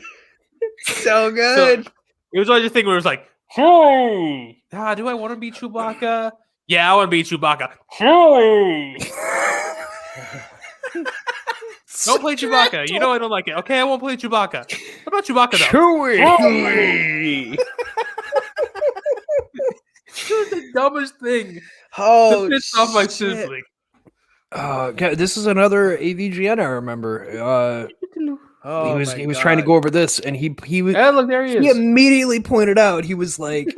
So good. So, it was always a thing where it was like, Chewie! Do I want to be Chewbacca? Yeah, I want to be Chewbacca. Chewie! Don't play Chewbacca. You know I don't like it. Okay, I won't play Chewbacca. How about Chewbacca though? Chewie. It was the dumbest thing Oh, to piss off my shit. sibling. God, this is another AVGN I remember. Oh, he was trying to go over this, and he was. Yeah, look, there he He is. immediately pointed out, he was like,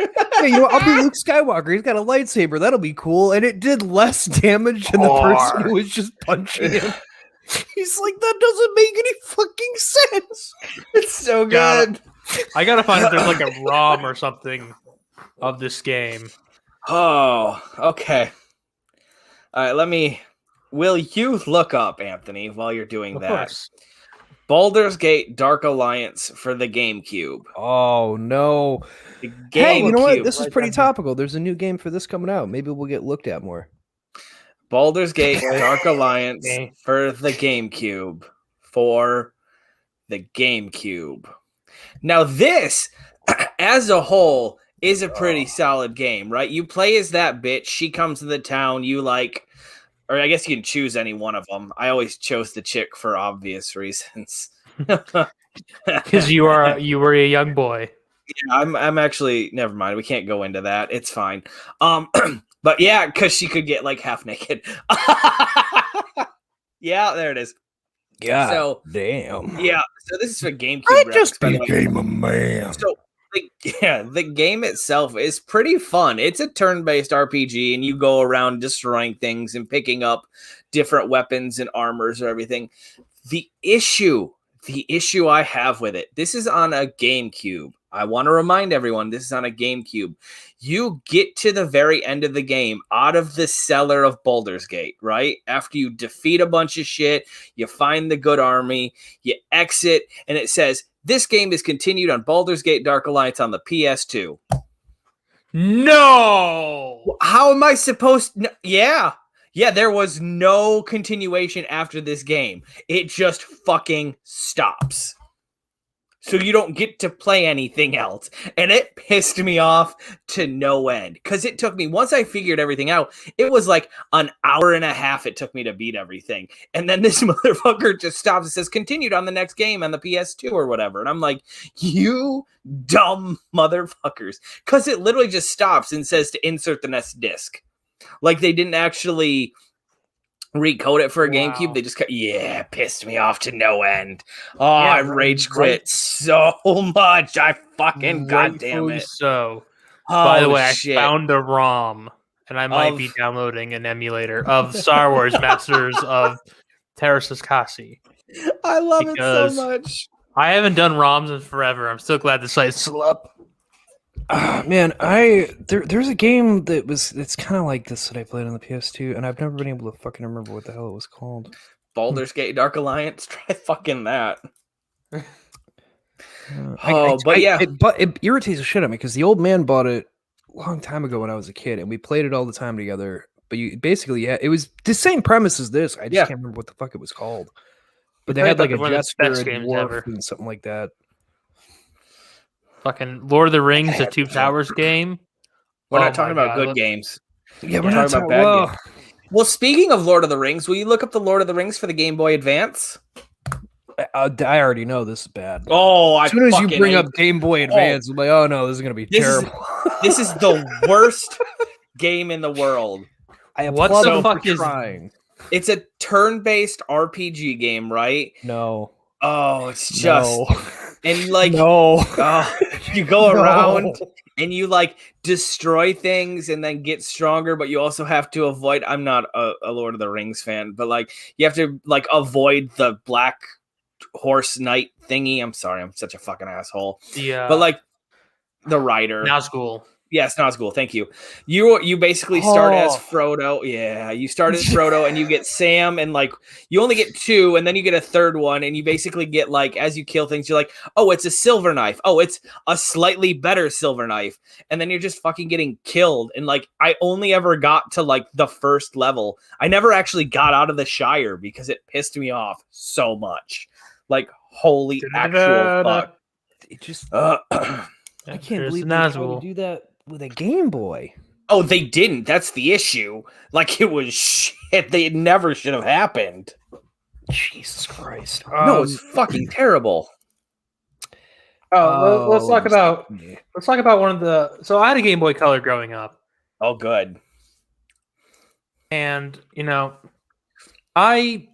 hey, you know what? I'll be Luke Skywalker. He's got a lightsaber. That'll be cool. And it did less damage than the person who was just punching him. He's like, that doesn't make any fucking sense. It's so good. I gotta find if there's like a ROM or something of this game. Oh, okay. All right, will you look up, Anthony, while you're doing Of that? course. Baldur's Gate Dark Alliance for the GameCube. Oh, no. The Hey, you know what? GameCube. This is pretty topical. There's a new game for this coming out. Maybe we'll get looked at more. Baldur's Gate Dark Alliance for the GameCube. For the GameCube. Now, this, as a whole, is a pretty solid game, right? You play as that bitch. She comes to the town. You like, or I guess you can choose any one of them. I always chose the chick for obvious reasons. Because you were a young boy. Yeah, I'm actually, never mind. We can't go into that. It's fine. But yeah, because she could get like half naked. Yeah, there it is. Yeah. So damn. yeah, so this is for GameCube. I graphics, just by the way. became a man. So the game itself is pretty fun. It's a turn-based RPG, and you go around destroying things and picking up different weapons and armors or everything. The issue I have with it, this is on a GameCube. I want to remind everyone, this is on a GameCube. You get to the very end of the game out of the cellar of Baldur's Gate, right? After you defeat a bunch of shit, you find the good army, you exit, and it says, this game is continued on Baldur's Gate Dark Alliance on the PS2. No! How am I supposed to? Yeah, there was no continuation after this game. It just fucking stops. So you don't get to play anything else. And it pissed me off to no end. Because it took me, once I figured everything out, it was like an hour and a half it took me to beat everything. And then this motherfucker just stops and says, continued on the next game on the PS2 or whatever. And I'm like, you dumb motherfuckers. Because it literally just stops and says to insert the next disc. Like they didn't actually recode it for a GameCube. They just pissed me off to no end. Oh, I rage quit so much. I fucking goddamn it. So, by the way, I found a ROM, and I might be downloading an emulator of Star Wars Masters of Terraces Kasi. I love it so much. I haven't done ROMs in forever. I'm so glad the site's still up. Man, there's a game it's kind of like this that I played on the PS2, and I've never been able to fucking remember what the hell it was called. Baldur's Gate Dark Alliance. Try fucking that. But it irritates the shit out of me because the old man bought it a long time ago when I was a kid, and we played it all the time together. But it was the same premise as this. I just can't remember what the fuck it was called. But they had like a jester, a dwarf, and something like that. Fucking Lord of the Rings, the Two Towers game. We're not talking about good games. Yeah, we're not talking about bad games. Well, speaking of Lord of the Rings, will you look up the Lord of the Rings for the Game Boy Advance? I already know this is bad. Oh, as soon as you bring up Game Boy Advance, I'm like, oh no, this is gonna be terrible. This is the worst game in the world. What the fuck is trying? It's a turn-based RPG game, right? No. Oh, it's just and like you go around and you like destroy things and then get stronger, but you also have to avoid. I'm not a Lord of the Rings fan, but like you have to like avoid the black horse knight thingy. I'm sorry, I'm such a fucking asshole. Yeah, but like the rider. Nazgul. Yes, Nazgul. Thank you. You basically start as Frodo. Yeah, you start as Frodo, and you get Sam, and like you only get 2, and then you get a third one, and you basically get like as you kill things, you're like, oh, it's a silver knife. Oh, it's a slightly better silver knife, and then you're just fucking getting killed. And like I only ever got to like the first level. I never actually got out of the Shire because it pissed me off so much. Like holy actual fuck! It just I can't believe they tried to do that with a Game Boy. Oh, they didn't. That's the issue. Like, it was shit. They never should have happened. Jesus Christ. No, it's fucking terrible. Let's talk about one of the... So I had a Game Boy Color growing up. Oh, good. And, you know, I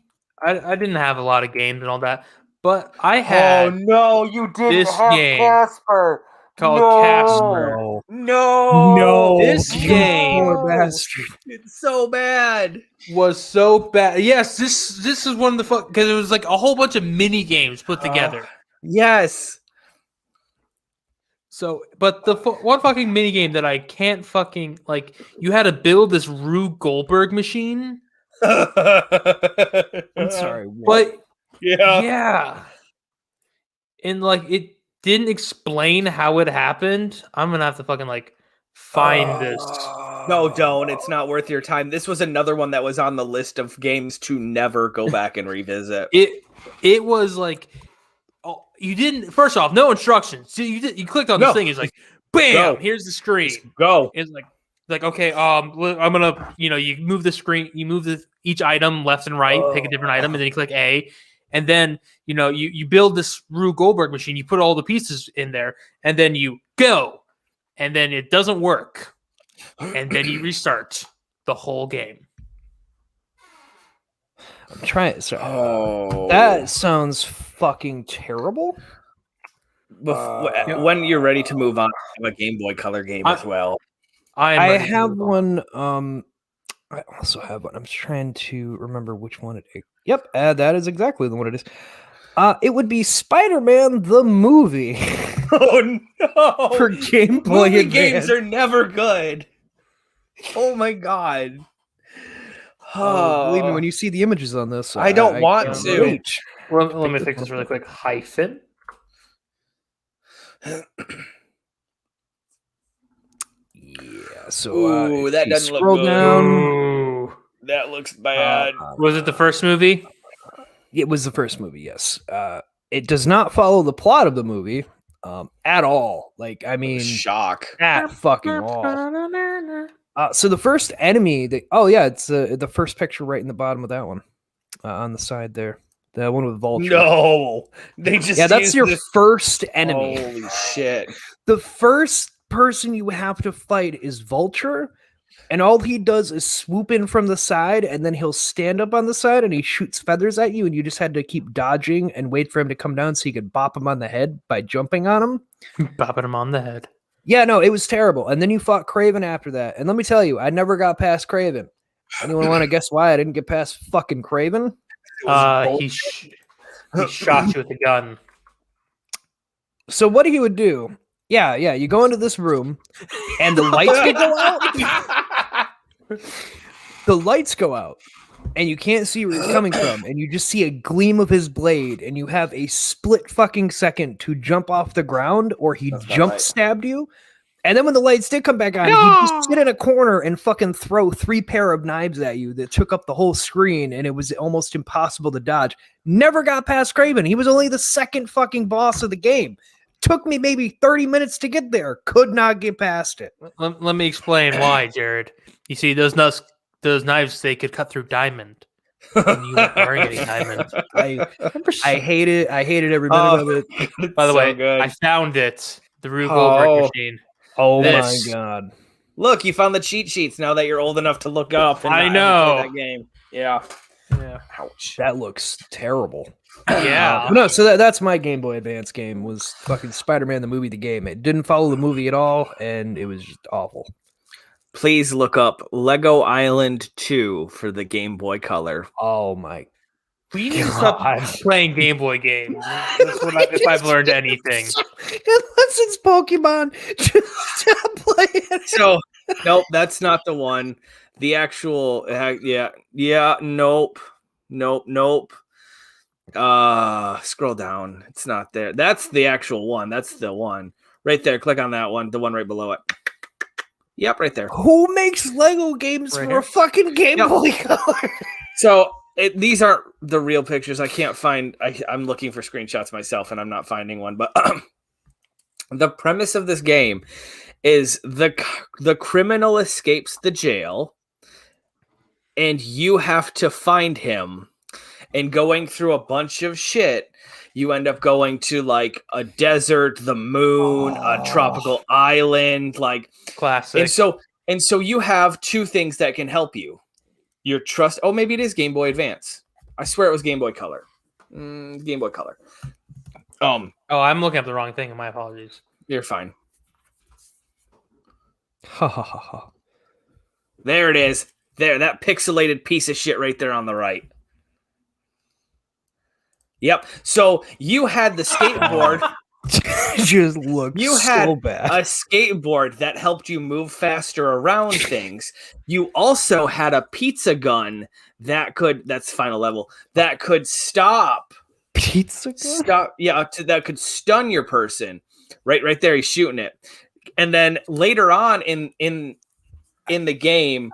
didn't have a lot of games and all that, but I had... Oh, no, you didn't have game. Casper. Called Casper. No. This game it's so bad. Was so bad. Yes, this is one of the fuck because it was like a whole bunch of mini games put together. Yes. So, but the one fucking mini game that I can't fucking like, you had to build this Rube Goldberg machine. I'm sorry, but yeah, and like it didn't explain how it happened. I'm gonna have to fucking like find this. No, don't. It's not worth your time. This was another one that was on the list of games to never go back and revisit. It was like, oh, you didn't. First off, no instructions. So you clicked on this thing. It's like, bam, here's the screen. Just go. It's like okay. I'm gonna, you move the screen. You move each item left and right. Pick a different item, and then you click A. And then, you build this Rube Goldberg machine, you put all the pieces in there, and then you go. And then it doesn't work. And then you restart the whole game. I'm trying. That sounds fucking terrible. When you're ready to move on, I have a Game Boy Color game as well. I have one. I also have one. I'm trying to remember which one it is. Yep, that is exactly the one it is. It would be Spider-Man the movie. Oh no! For Game Boy Movie Advance. Games are never good. Oh my god! Believe me, when you see the images on this, I don't want to. Well, let me fix this really quick. Hyphen. Yeah. So that doesn't look good. Down, that looks bad. Was it the first movie? It was the first movie, yes. It does not follow the plot of the movie at all. Like, I mean, shock. at fucking all. So the first enemy, it's the first picture right in the bottom of that one, on the side there, the one with Vulture. No, they just that's your first enemy. Holy shit! The first person you have to fight is Vulture, and all he does is swoop in from the side, and then he'll stand up on the side and he shoots feathers at you, and you just had to keep dodging and wait for him to come down so you could bop him on the head by jumping on him. Bopping him on the head. Yeah, no, it was terrible. And then you fought Craven after that. And let me tell you, I never got past Craven. Anyone want to guess why I didn't get past fucking Craven? He shot you with a gun. So what he would do, you go into this room and the lights would go out. The lights go out and you can't see where he's coming from, and you just see a gleam of his blade, and you have a split fucking second to jump off the ground, or he stabbed you. And then when the lights did come back on, he'd just sit in a corner and fucking throw 3 pair of knives at you that took up the whole screen, and it was almost impossible to dodge. Never got past Craven. He was only the second fucking boss of the game. Took me maybe 30 minutes to get there. Could not get past it. Let me explain why, Jared. You see, those knives, they could cut through diamond. And you weren't wearing any diamond. I hate it. I hated every minute of it. By the way, good. I found it. The Rube Goldberg machine. Oh my god! Look, you found the cheat sheets now that you're old enough to look up. And I know that game. Yeah. Ouch. That looks terrible. Yeah. No, so that's my Game Boy Advance game, was fucking Spider-Man the movie, the game. It didn't follow the movie at all, and it was just awful. Please look up Lego Island 2 for the Game Boy Color. Oh my We need to stop playing Game Boy games. That's what if I've learned anything. Unless it's Pokemon, just stop playing. So, nope, that's not the one. The actual, nope. Scroll down. It's not there. That's the actual one. That's the one. Right there. Click on that one. The one right below it. Yep, right there. Who makes Lego games for a fucking Game Boy Color? So, these aren't the real pictures. I can't find. I'm looking for screenshots myself, and I'm not finding one. But the premise of this game is the criminal escapes the jail, and you have to find him. And going through a bunch of shit, you end up going to like a desert, the moon, a tropical island, like classic. And so you have 2 things that can help you. Your trust. Oh, maybe it is Game Boy Advance. I swear it was Game Boy Color. Game Boy Color. Oh, I'm looking up the wrong thing. My apologies. You're fine. Ha ha ha ha. There it is. There, that pixelated piece of shit right there on the right. Yep. So you had the skateboard. Just looks you had so bad. A skateboard that helped you move faster around things. You also had a pizza gun that's final level, that could stop. Pizza gun? Stop. Yeah, that could stun your person. Right there, he's shooting it. And then later on in the game,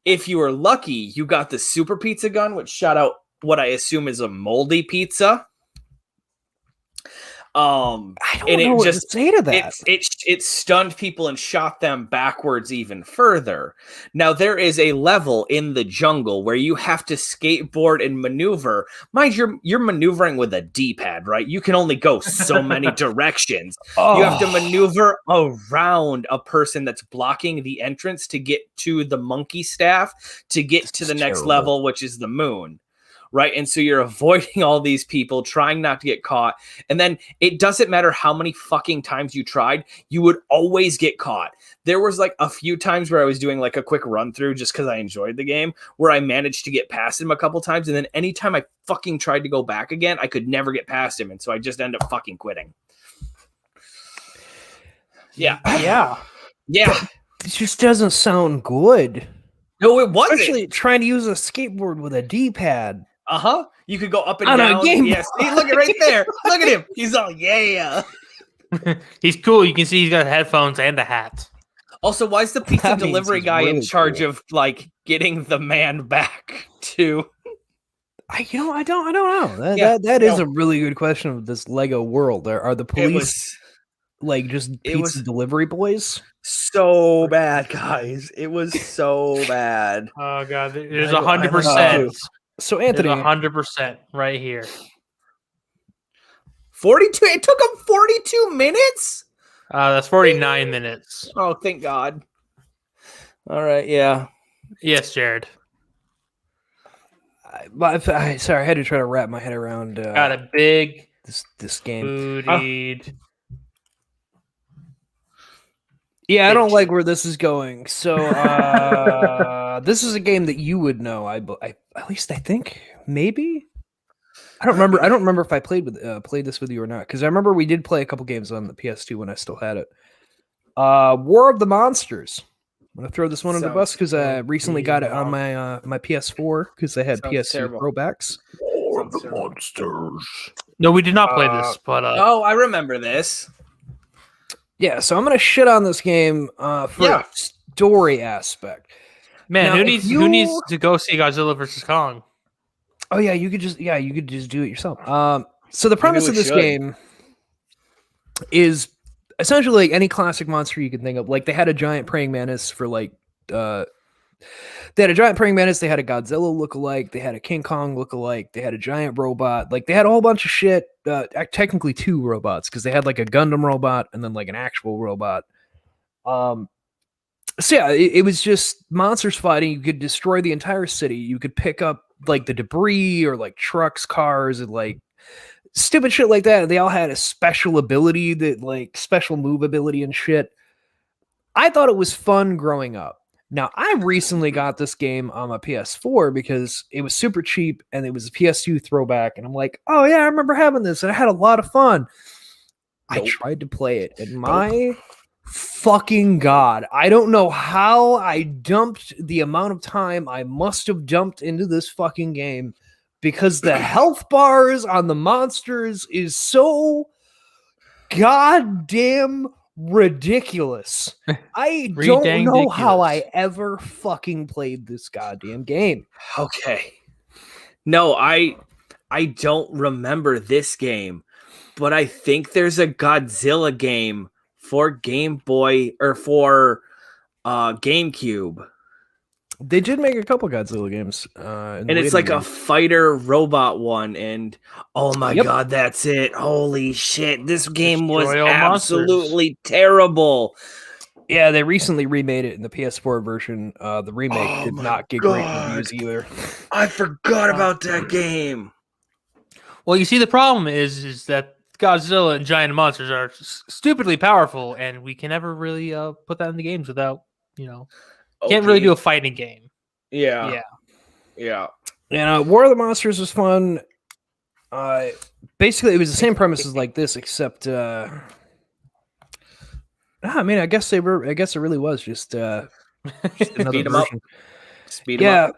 if you were lucky, you got the super pizza gun, which shot out what I assume is a moldy pizza. I don't know what to say to that. It stunned people and shot them backwards even further. Now there is a level in the jungle where you have to skateboard and maneuver. Mind you're maneuvering with a D-pad, right? You can only go so many directions. You have to maneuver around a person that's blocking the entrance to get to the monkey staff to get to the next level, which is the moon. Right. And so you're avoiding all these people, trying not to get caught. And then it doesn't matter how many fucking times you tried, you would always get caught. There was like a few times where I was doing like a quick run through just because I enjoyed the game, where I managed to get past him a couple times. And then anytime I fucking tried to go back again, I could never get past him. And so I just end up fucking quitting. Yeah. It just doesn't sound good. No, it wasn't. Especially trying to use a skateboard with a D-pad. You could go up and down. Yes. See, look at right there. Look at him. He's all He's cool. You can see he's got headphones and a hat. Also, why is the pizza delivery guy really in charge of like getting the man back to? I don't know. That is a really good question of this Lego world. Are the police like just pizza delivery boys? So bad, guys. It was so bad. Oh god, it is 100%. So Anthony, 100% right here. 42. It took him 42 minutes. That's 49 minutes. Oh, thank God. All right, yeah. Yes, Jared. Sorry, I had to try to wrap my head around. Got a big this game. Bootied. Yeah, I don't like where this is going. So this is a game that you would know. I at least I think maybe. I don't remember if I played this with you or not, because I remember we did play a couple games on the PS2 when I still had it. War of the Monsters. I'm gonna throw this one under the bus because I recently got it on my PS4 because I had PS2 throwbacks. War of the Monsters. No, we did not play this, but oh, I remember this. Yeah, so I'm gonna shit on this game for a story aspect. Man, now, who needs to go see Godzilla vs. Kong? Oh yeah, you could just do it yourself. So the premise of this game is essentially like any classic monster you can think of. Like they had a giant praying mantis for like they had a giant praying mantis, they had a Godzilla lookalike, they had a King Kong lookalike, they had a giant robot, like they had a whole bunch of shit. Technically 2 robots because they had like a Gundam robot and then like an actual robot. So yeah, it was just monsters fighting. You could destroy the entire city. You could pick up like the debris or like trucks, cars, and like stupid shit like that. And they all had a special ability that like special move ability and shit. I thought it was fun growing up. Now, I recently got this game on my PS4 because it was super cheap and it was a PS2 throwback. And I'm like, oh yeah, I remember having this and I had a lot of fun. I tried to play it and my fucking God, I don't know how I dumped the amount of time I must have dumped into this fucking game because the health bars on the monsters is so goddamn ridiculous. I don't know how I ever fucking played this goddamn game. Okay. No, I don't remember this game, but I think there's a Godzilla game for Game Boy or for GameCube. They did make a couple Godzilla games. And it's like a fighter robot one. And oh my God, that's it. Holy shit. This game was absolutely terrible. Yeah, they recently remade it in the PS4 version. The remake did not get great reviews either. I forgot about that game. Well, you see, the problem is that Godzilla and giant monsters are stupidly powerful, and we can never really put that in the games without, can't really do a fighting game. Yeah. And War of the Monsters was fun. Basically, it was the same premise as like this, except I mean, I guess it really was just another version. Speed 'em up.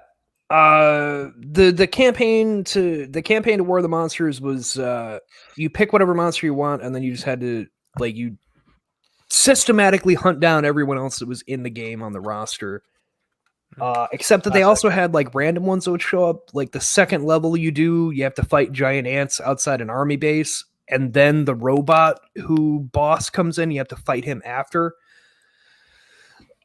The campaign to War of the Monsters was you pick whatever monster you want, and then you just had to you systematically hunt down everyone else that was in the game on the roster. Except that they also had like random ones that would show up. Like the second level you have to fight giant ants outside an army base, and then the robot boss comes in, you have to fight him after.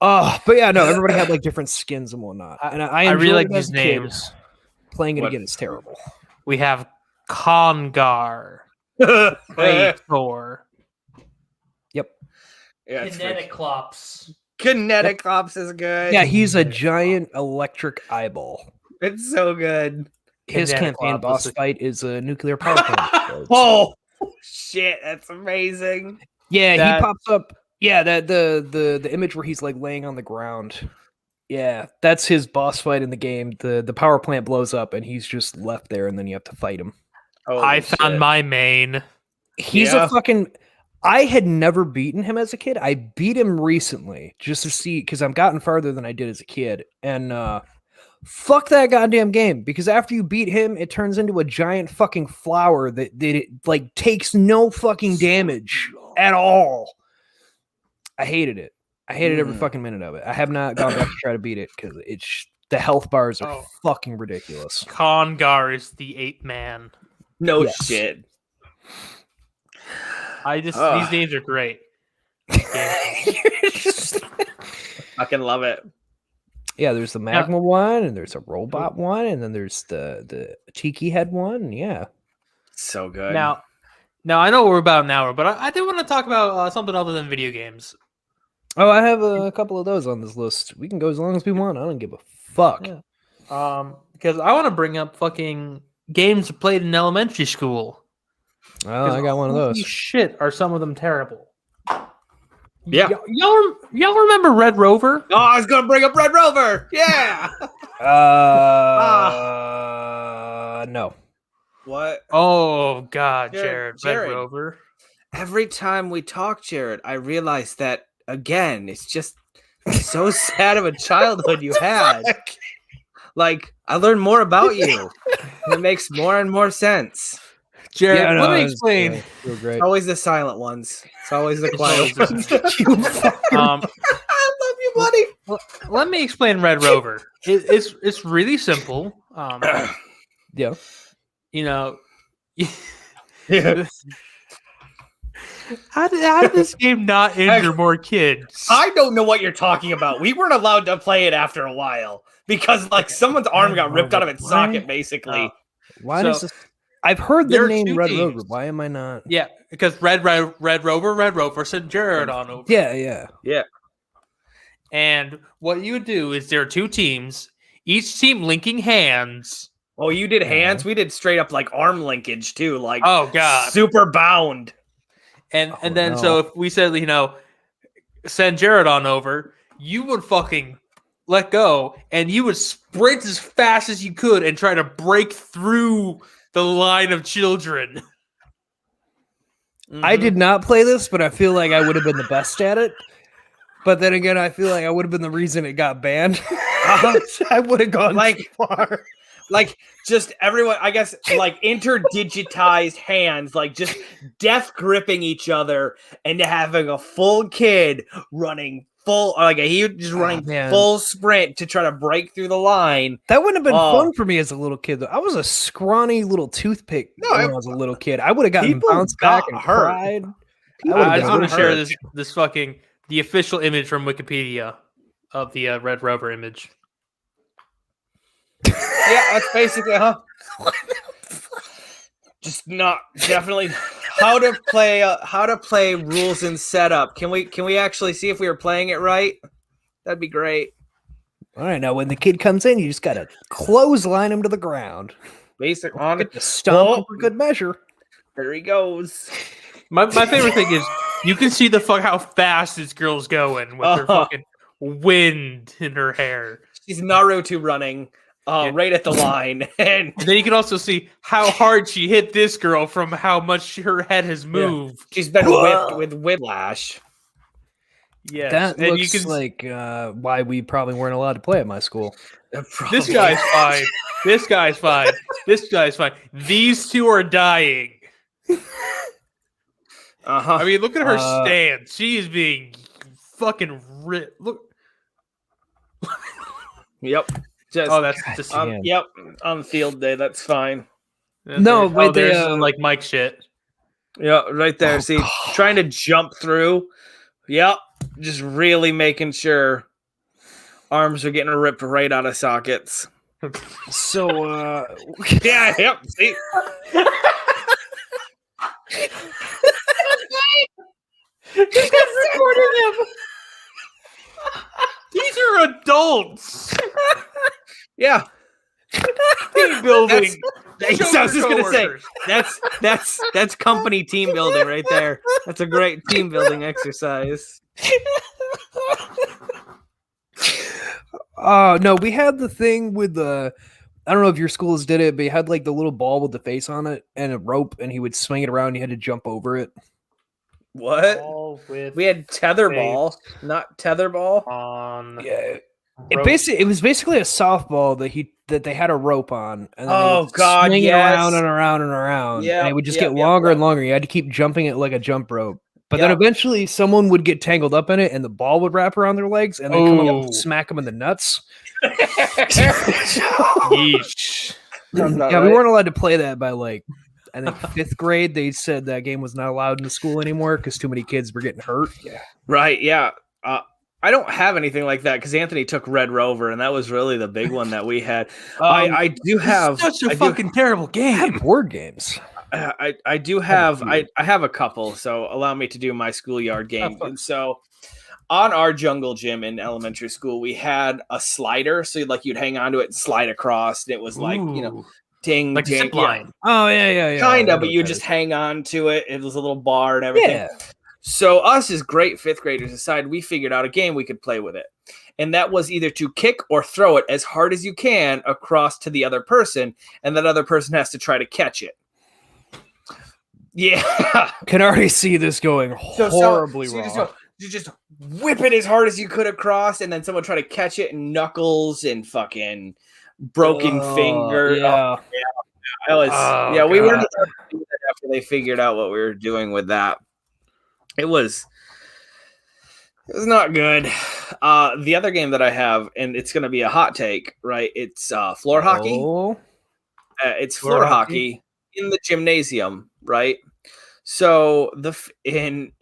But yeah, no, everybody had like different skins and whatnot. And I really like these names. Playing it again is terrible. We have Congar. Thor. Yep. Yeah, Kineticlops. Kineticlops is good. Yeah, he's a giant electric eyeball. It's so good. His campaign boss fight is a nuclear power plant. Oh shit, that's amazing. Yeah, he pops up. Yeah, the image where he's like laying on the ground. Yeah, that's his boss fight in the game. The power plant blows up and he's just left there, and then you have to fight him. I found my main. He's a fucking. I had never beaten him as a kid. I beat him recently just to see, because I've gotten farther than I did as a kid. And fuck that goddamn game, because after you beat him, it turns into a giant fucking flower that it like takes no fucking damage at all. I hated it. I hated every fucking minute of it. I have not gone back to try to beat it because it's The health bars are Oh. fucking ridiculous. Congar is the ape man. No Yes. shit. These names are great. Fucking love it. Yeah, there's the magma one, and there's a robot one, and then there's the cheeky head one. Yeah. So good. Now I know we're about an hour, but I did want to talk about something other than video games. Oh, I have a couple of those on this list. We can go as long as we want. I don't give a fuck. Yeah. Because I want to bring up fucking games played in elementary school. Oh, I got one of Holy those. shit, are some of them terrible? Yeah. Y'all remember Red Rover? Oh, I was gonna bring up Red Rover. Yeah. No. What? Oh God, Jared, Red Rover. Every time we talk, Jared, I realize that again. It's just so sad of a childhood you had. Like, I learned more about you. It makes more and more sense. Jared, Yeah, let me it's explain. You're great. It's always the silent ones. It's always the quiet ones. I love you, buddy. Let me explain Red Rover. It's really simple. Yeah. You know, Yeah. how did this game not injure more kids? I don't know what you're talking about. We weren't allowed to play it after a while because, like, someone's arm got ripped out of its socket, basically. Why So, does this? I've heard there the are name two Red teams. Rover. Why am I not? Yeah, because Red Rover sent Jared on over. Yeah. And what you would do is there are two teams, each team linking hands. Oh, you did hands? We did straight up, like, arm linkage, too. Like, Oh God. super bound. And then so if we said, send Jared on over, you would fucking let go and you would sprint as fast as you could and try to break through the line of children. I did not play this, but I feel like I would have been the best at it. But then again, I feel like I would have been the reason it got banned. I would have gone Like- too far. Like, just everyone, I guess, like, interdigitized hands, like, just death gripping each other and having a full kid running full sprint to try to break through the line. That wouldn't have been Oh. fun for me as a little kid, though. I was a scrawny little toothpick No, when I was a little kid. I would have gotten people bounced back got and hurt. cried. I just want to share hurt. this fucking the official image from Wikipedia of the Red Rover image. Yeah, that's basically, just not definitely how to play rules and setup. Can we actually see if we were playing it right? That'd be great. All right, now when the kid comes in, you just gotta clothesline him to the ground. Basic on Get it. to stomp him Oh. for good measure. There he goes. My favorite thing is you can see how fast this girl's going with her fucking wind in her hair. She's Naruto running right at the line, and And then you can also see how hard she hit this girl from how much her head has moved. she's been whipped with whiplash. Yes. That and looks you can like why we probably weren't allowed to play at my school. this guy's fine. This guy's fine. This guy's fine. These two are dying. I mean, look at her stance. She is being fucking ripped. Look. Yep. Just, Oh, that's just yep. On field day, that's fine. No, wait, they, there's like Mike shit. Yeah, right there. See, trying to jump through. Yep. Just really making sure arms are getting ripped right out of sockets. So, Yeah, yep. See? This guy's recording him. These are adults. Yeah. Team building. I was just gonna say that's company team building right there. That's a great team building exercise. no, we had the thing with the. I don't know if your schools did it, but you had like the little ball with the face on it and a rope, and he would swing it around. And you had to jump over it. What? All with We had tetherball, not tetherball. on. Yeah, rope. it was basically a softball that they had a rope on. And then they Oh, would God, swing it yes. around and around and around. Yeah, and it would just yeah, get yeah, longer yeah. and longer. You had to keep jumping it like a jump rope. But then eventually someone would get tangled up in it and the ball would wrap around their legs and then come up and smack them in the nuts. Yeesh. Yeah, we weren't allowed to play that by like, I think 5th grade. They said that game was not allowed in the school anymore because too many kids were getting hurt. Yeah. Right. Yeah. I don't have anything like that because Anthony took Red Rover, and that was really the big one that we had. I do have such a fucking terrible game. I have board games. I do have I have a couple, so allow me to do my schoolyard game. And so on our jungle gym in elementary school, we had a slider, so you'd hang onto it and slide across, and it was like ding, like ding, zip line. Oh yeah. Kind of, but you just hang on to it. It was a little bar and everything. Yeah. So us as great 5th graders decided we figured out a game we could play with it. And that was either to kick or throw it as hard as you can across to the other person, and that other person has to try to catch it. Yeah. Can already see this going horribly wrong. You just whip it as hard as you could across, and then someone try to catch it, and knuckles and fucking broken finger. Yeah. We weren't able to do that after they figured out what we were doing with that. It was not good. The other game that I have, and it's going to be a hot take, right? It's floor hockey. It's floor hockey in the gymnasium, right? So in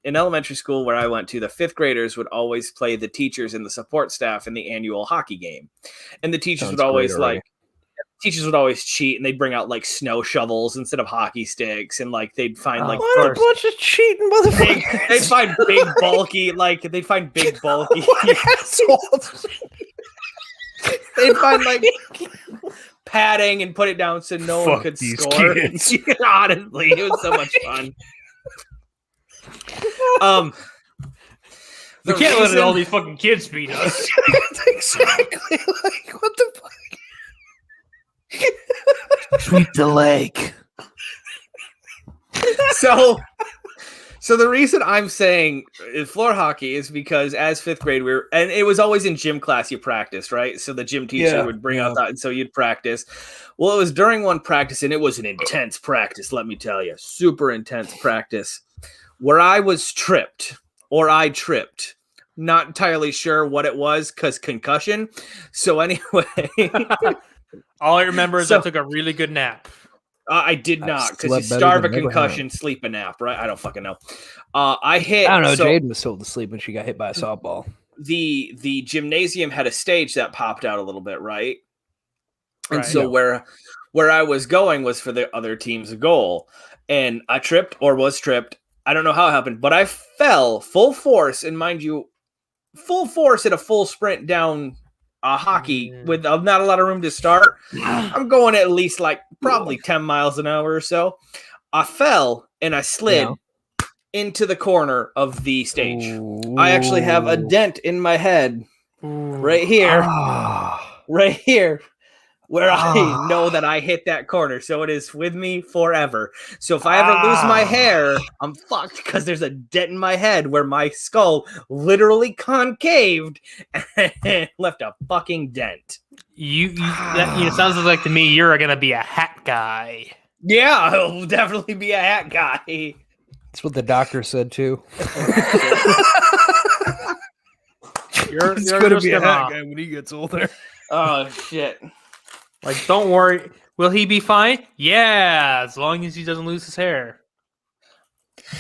elementary school where I went to, the 5th graders would always play the teachers and the support staff in the annual hockey game, and the teachers would always cheat, and they'd bring out like snow shovels instead of hockey sticks, and like they'd find like what a bunch of cheating motherfuckers. They'd find big bulky they'd find like padding and put it down so no one could score. Honestly, it was so much fun. We can't let all these fucking kids beat us. Exactly. Like, what the fuck? Sweep the lake. So the reason I'm saying floor hockey is because as 5th grade and it was always in gym class you practiced, right? So the gym teacher would bring out that, and so you'd practice. Well, it was during one practice, and it was an intense practice, let me tell you, super intense practice, where I tripped. Not entirely sure what it was because concussion. So anyway. All I remember is I took a really good nap. I did not, because you starve a concussion, sleep a nap, right? I don't fucking know. I don't know. Jade was told to sleep when she got hit by a softball. The gymnasium had a stage that popped out a little bit, right? And so where I was going was for the other team's goal, and I was tripped. I don't know how it happened, but I fell full force, and mind you, full force at a full sprint down hockey with not a lot of room to start. I'm going at least like probably 10 miles an hour or so. I fell and I slid into the corner of the stage. Ooh. I actually have a dent in my head right here, where I know that I hit that corner. So it is with me forever. So if I ever lose my hair, I'm fucked because there's a dent in my head where my skull literally concaved and left a fucking dent. It sounds like to me you're going to be a hat guy. Yeah, I'll definitely be a hat guy. That's what the doctor said too. You're going to be a hat guy when he gets older. Oh, shit. Like, don't worry. Will he be fine? Yeah, as long as he doesn't lose his hair.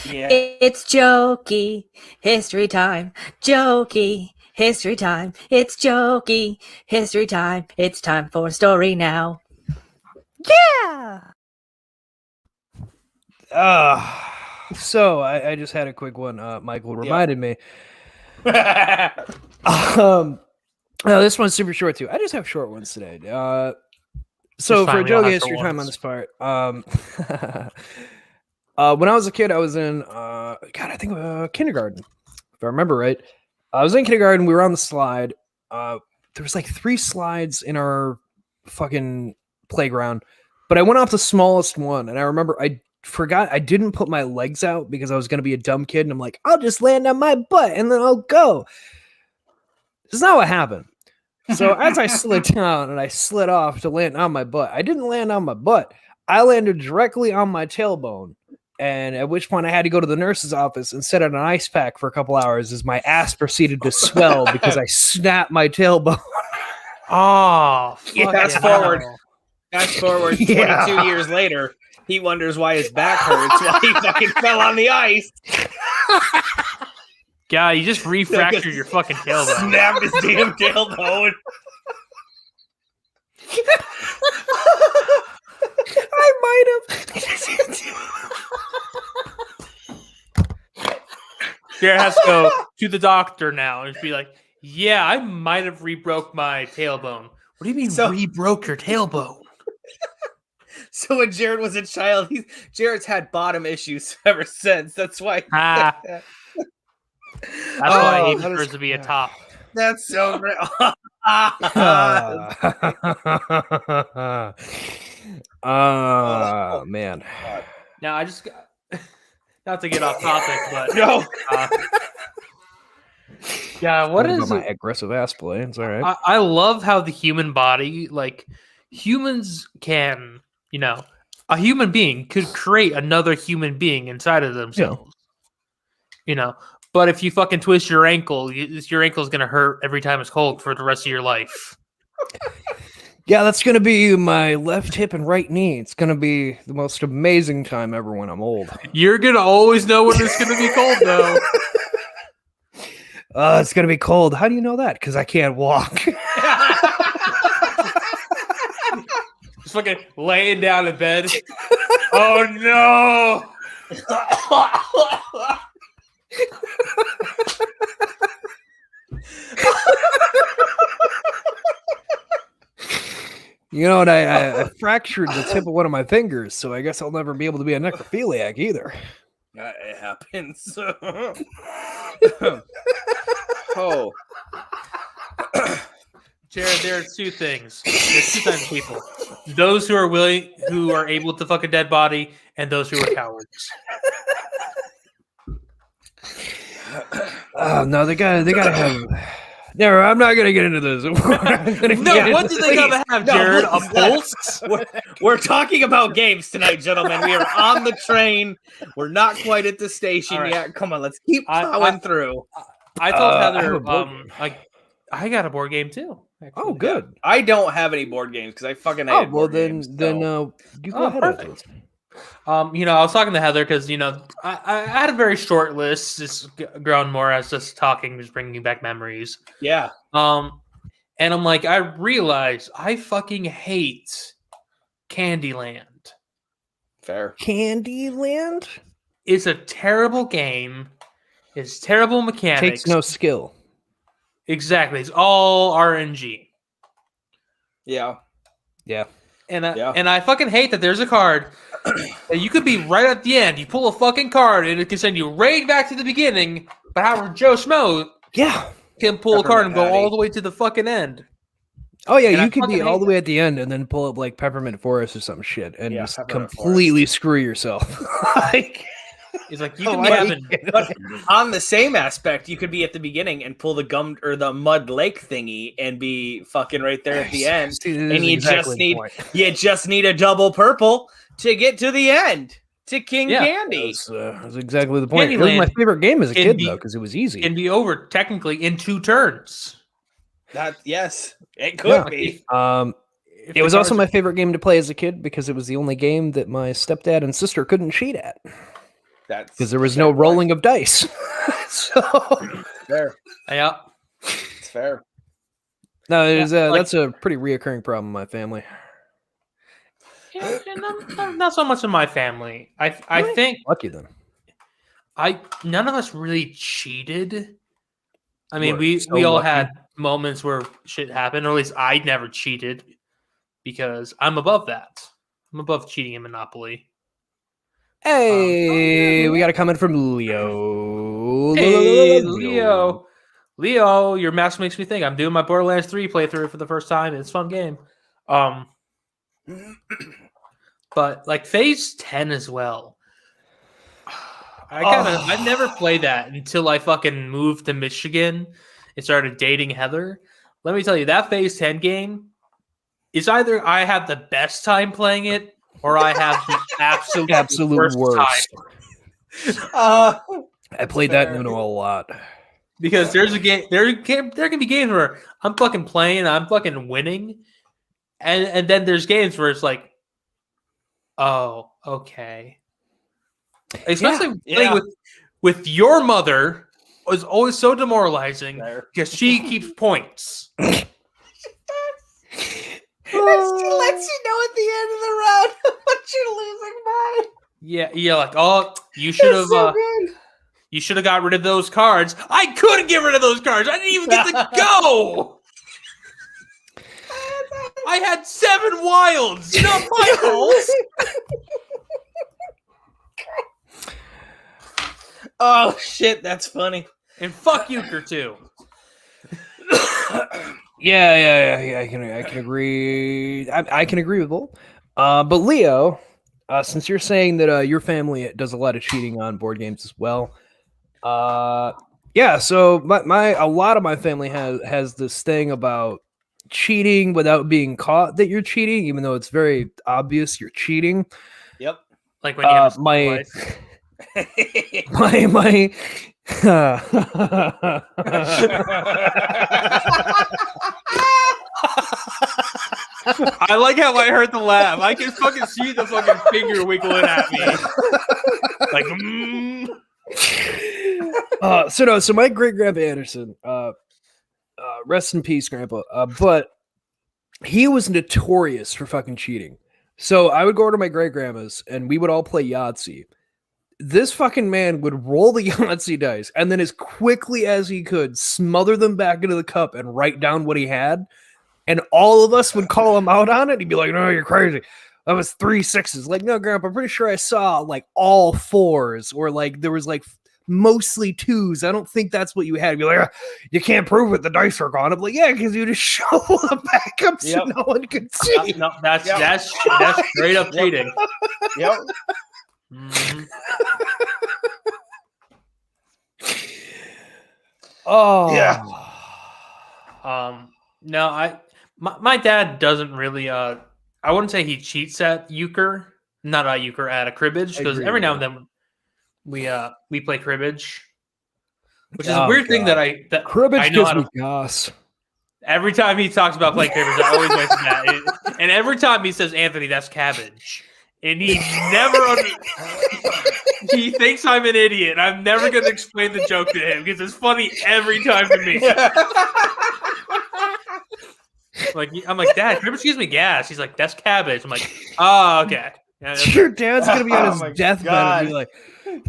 Yeah. It's Jokey History Time. Jokey History Time. It's Jokey History Time. It's time for a story now. Yeah! So I just had a quick one. Mikeal reminded me. This one's super short too. I just have short ones today. So for Jokey History Time on this part, when I was a kid, I was in I think kindergarten, if I remember right. I was in kindergarten. We were on the slide. There was like 3 slides in our fucking playground, but I went off the smallest one, and I remember I forgot I didn't put my legs out because I was going to be a dumb kid, and I'm like, I'll just land on my butt and then I'll go. This is not what happened. So as I slid down and I slid off to land on my butt, I didn't land on my butt. I landed directly on my tailbone And at which point I had to go to the nurse's office and sit on an ice pack for a couple hours as my ass proceeded to swell because I snapped my tailbone. Oh, Fast forward 22 years later, he wonders why his back hurts while he fucking fell on the ice. God, you just refractured your fucking tailbone. Snapped his damn tailbone. I might have. Jared has to go to the doctor now and be like, yeah, I might have re-broke my tailbone. What do you mean re-broke your tailbone? So when Jared was a child, Jared's had bottom issues ever since. That's why. That's why he prefers to be a top. That's so great. Man. Now I just not to get off topic, but No. Yeah, what is my aggressive ass play? It's all right. I love how the human body, like humans can, a human being could create another human being inside of themselves. But if you fucking twist your ankle, your ankle is going to hurt every time it's cold for the rest of your life. Yeah, that's going to be my left hip and right knee. It's going to be the most amazing time ever when I'm old. You're going to always know when it's going to be cold, though. It's going to be cold. How do you know that? Because I can't walk. Just fucking laying down in bed. Oh, no. You know what? I fractured the tip of one of my fingers, so I guess I'll never be able to be a necrophiliac either. It happens. Oh. Jared, there are two things. There's two types of people. Those who are able to fuck a dead body, and those who are cowards. No, they gotta have. Never. I'm not gonna get into this. What do they gotta have, Jared? A pulse? We're talking about games tonight, gentlemen. We are on the train. We're not quite at the station yet. Come on, let's keep plowing through. I told Heather, I got a board game too. Actually. Oh, good. I don't have any board games because I fucking hate board games. You go ahead. Perfect. I was talking to Heather because I had a very short list, just grown more as just talking, just bringing back memories. Yeah. And I'm like, I realized I fucking hate Candyland. Fair. Candyland? It's a terrible game. It's terrible mechanics. Takes no skill. Exactly. It's all RNG. Yeah. Yeah. And I fucking hate that there's a card that you could be right at the end. You pull a fucking card and it can send you right back to the beginning. But however, Joe Schmo can pull a card and go all the way to the fucking end. Oh yeah, you could be all the way at the end and then pull up like Peppermint Forest or some shit and just completely screw yourself. He's like, you can be having. But on the same aspect, you could be at the beginning and pull the gum or the mud lake thingy and be fucking right there at the end. And you just need a double purple to get to the end to King Candy. That's exactly the point. It was my favorite game as a kid though, because it was easy. It can be over technically in 2 turns. Yes, it could be. It was also my favorite game to play as a kid because it was the only game that my stepdad and sister couldn't cheat at. Because there was no rolling of dice. So fair. Yeah. It's fair. No, that's a pretty reoccurring problem in my family. Yeah, not so much in my family. I think lucky then. None of us really cheated. I mean, we all had moments where shit happened, or at least I never cheated because I'm above that. I'm above cheating in Monopoly. Hey, we got a comment from Leo. Hey, Leo. Leo, your mask makes me think. I'm doing my Borderlands 3 playthrough for the first time. It's a fun game. But like Phase 10 as well. I never played that until I fucking moved to Michigan and started dating Heather. Let me tell you, that Phase 10 game is either I had the best time playing it or I have the absolute worst time. I played that Uno a lot. Because there's a game, there can be games where I'm fucking playing, I'm fucking winning, and then there's games where it's like, oh, okay. Especially playing with your mother is always so demoralizing because she keeps points. And she lets you know at the end of the round what you're losing by. Yeah, like, oh, you should have you should have got rid of those cards. I couldn't get rid of those cards. I didn't even get to go. I had 7 wilds. Not my fault. Oh shit, that's funny. And fuck Euchre too. Yeah. I can agree. I can agree with both. But Leo, since you're saying that your family does a lot of cheating on board games as well, so a lot of my family has this thing about cheating without being caught that you're cheating, even though it's very obvious you're cheating. Yep. Like when you have my I like how I heard the laugh. I can fucking see the fucking finger wiggling at me. Like, So my great grandpa Anderson, rest in peace, Grandpa. But he was notorious for fucking cheating. So I would go to my great grandma's and we would all play Yahtzee. This fucking man would roll the Yahtzee dice and then as quickly as he could smother them back into the cup and write down what he had. And all of us would call him out on it. He'd be like, no, you're crazy. That was 3 6s. Like, no, Grandpa, I'm pretty sure I saw like all 4s or like there was like mostly 2s. I don't think that's what you had. He'd be like, you can't prove it. The dice are gone. I'm like, yeah, because you just shovel them back up so no one could see. No, that's straight up cheating. Yep. Mm-hmm. Oh yeah. No, my dad doesn't really. I wouldn't say he cheats at euchre, not at euchre, at a cribbage, because every now and then we play cribbage, which is a weird thing that cribbage I know gives me goss. Every time he talks about playing cribbage, I always mention that, and every time he says, "Anthony, that's cabbage." And he never he thinks I'm an idiot. I'm never going to explain the joke to him because it's funny every time to me. I'm like, Dad, cribbage gives me gas. He's like, that's cabbage. I'm like, oh, okay. Yeah, your dad's going to be on his deathbed and be like,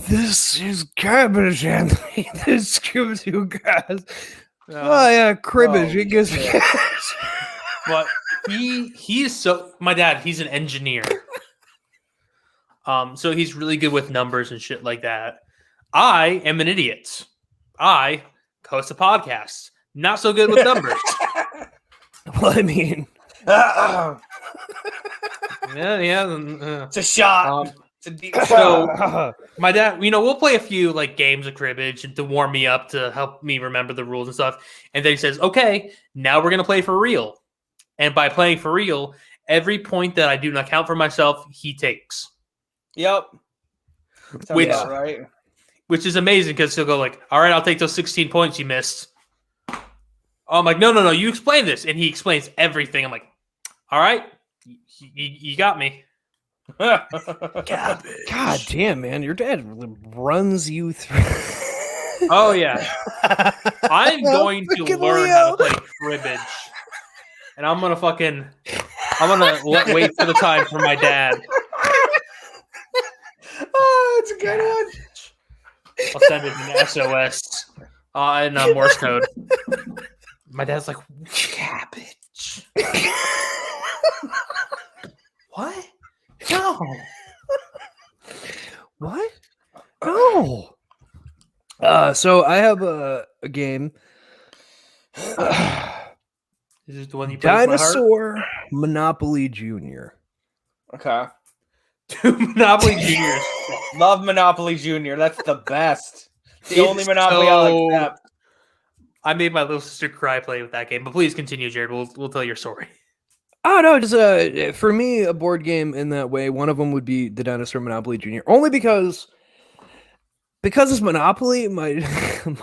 this is cabbage, Anthony. This gives you gas. Oh, yeah, cribbage. It gives me gas. But he's so... My dad, he's an engineer. So he's really good with numbers and shit like that. I am an idiot. I host a podcast. Not so good with numbers. Well, I mean, it's a shot. It's a deep so my dad, we'll play a few like games of cribbage and to warm me up to help me remember the rules and stuff. And then he says, "Okay, now we're gonna play for real." And by playing for real, every point that I do not count for myself, he takes. Yep. Which is amazing because he'll go like, all right, I'll take those 16 points you missed. I'm like, no, you explain this. And he explains everything. I'm like, all right, you got me. God damn, man. Your dad runs you through. Oh, yeah. I'm going to learn how to play cribbage. And I'm going to wait for the time for my dad. Oh, that's a good one. I'll send it an SOS in Morse code. My dad's like, cabbage. What? No. What? No. So I have a game. Is this the one you play Dinosaur Monopoly Junior. Okay. Monopoly Junior. Love Monopoly Junior. That's the best. The only Monopoly I'll accept. I made my little sister cry playing with that game, but please continue, Jared. We'll tell your story. Oh no, just for me, a board game in that way. One of them would be the Dentist or Monopoly Junior, only because it's Monopoly. My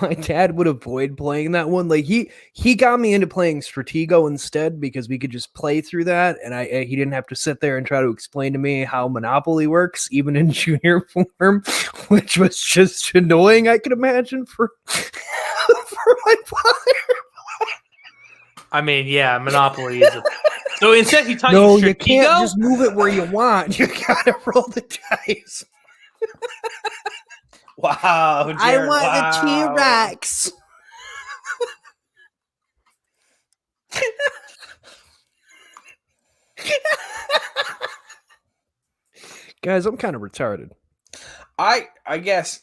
my dad would avoid playing that one. Like he got me into playing Stratego instead because we could just play through that, and he didn't have to sit there and try to explain to me how Monopoly works, even in junior form, which was just annoying. I could imagine for my father. I mean, yeah, Monopoly is. So instead, he taught No, you you can't just move it where you want. You gotta roll the dice. Wow, Jared, I want wow. the T-Rex. Guys, I'm kind of retarded. I guess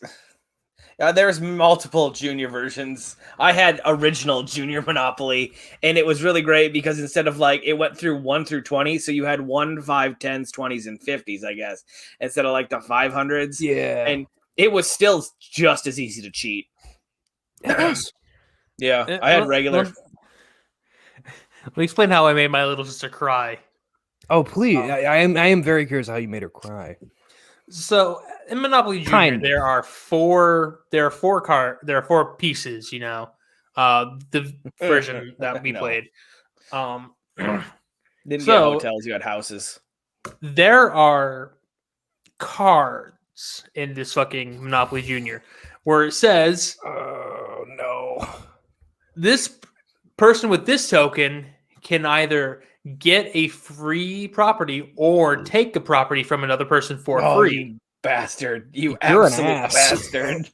there's multiple junior versions. I had original junior Monopoly, and it was really great because instead of like it went through 1 through 20, so you had 1, 5, 10s, 20s, and 50s, I guess, instead of like the 500s. Yeah, and it was still just as easy to cheat. it was. Yeah, I had regular. Let me explain how I made my little sister cry. Oh, please! I am very curious how you made her cry. So in Monopoly Junior, Kind of. there are four pieces. You know, the version that we No. played. Didn't get So- hotels, you had houses. There are cards in this fucking Monopoly Junior where it says, Oh no! this person with this token can either get a free property or take a property from another person for free. You bastard! You You're an absolute ass. bastard!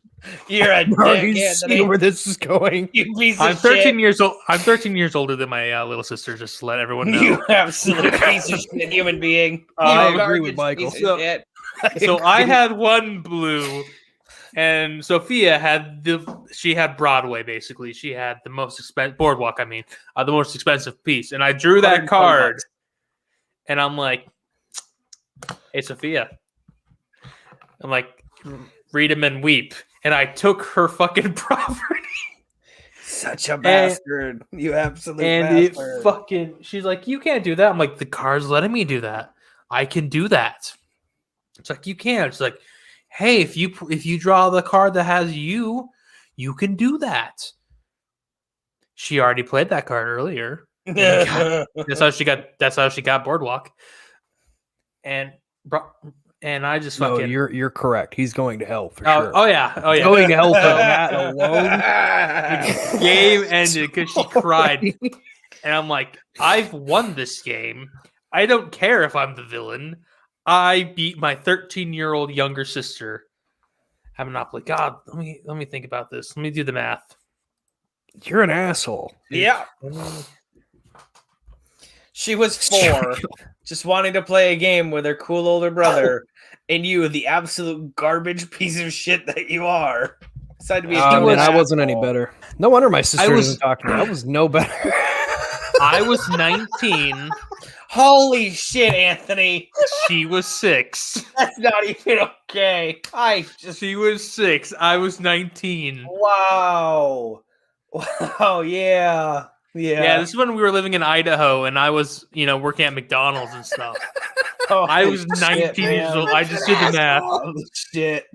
You're a I'm already dick, seeing Anthony. where this is going. You piece I'm of 13 shit! years old. I'm 13 years older than my little sister. Just to let everyone know. You absolute piece of shit human being! I You agree with garbage Mikeal. piece of shit. So I had one blue, and Sophia had she had Broadway. Basically, she had the most expensive boardwalk. I mean, the most expensive piece. And I drew that 120 card, bucks. and I'm like, "Hey, Sophia," I'm like, "Read them and weep." And I took her fucking property. Such a bastard! You absolute And bastard! she's like, "You can't do that." I'm like, "The card's letting me do that. I can do that." It's like, "You can't." It's like, "Hey, if you draw the card that has you can do that." She already played that card earlier. That's how she got Boardwalk. And I just No, fucking you're correct. He's going to hell for oh, sure. oh yeah. Going to hell for that alone. Game ended because she cried. And I'm like, I've won this game. I don't care if I'm the villain. I beat my 13-year-old younger sister at Monopoly. God, let me think about this. Let me do the math. You're an asshole. Yeah. She was 4, just wanting to play a game with her cool older brother, and you, the absolute garbage piece of shit that you are, decided to be. I wasn't any better. No wonder my sister was- doesn't talk to me. I was no better. I was 19. Holy shit, Anthony! She was 6. That's not even okay. She was 6. I was 19. Wow. Wow. Yeah. Yeah, this is when we were living in Idaho, and I was, working at McDonald's and stuff. Oh, I was 19 years old. I just did the math. Oh, shit.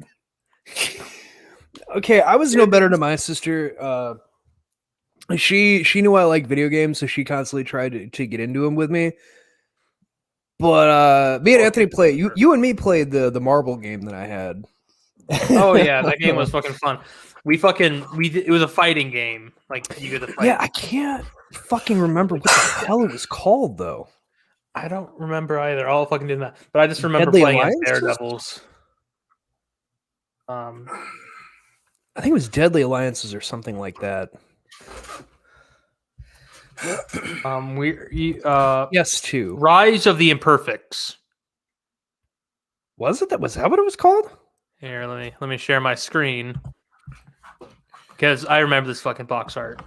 Okay, I was no better than my sister. She knew I like video games, so she constantly tried to get into them with me. But me and Anthony played. You and me played the marble game that I had. Oh yeah, that game was fucking fun. It was a fighting game. Like you get to fight. Yeah, I can't fucking remember what the hell it was called though. I don't remember either. I'll fucking do that. But I just remember Deadly playing as Alliances? Daredevils. I think it was Deadly Alliances or something like that. Yes, too. Rise of the Imperfects. Was that what it was called? Here, let me share my screen because I remember this fucking box art.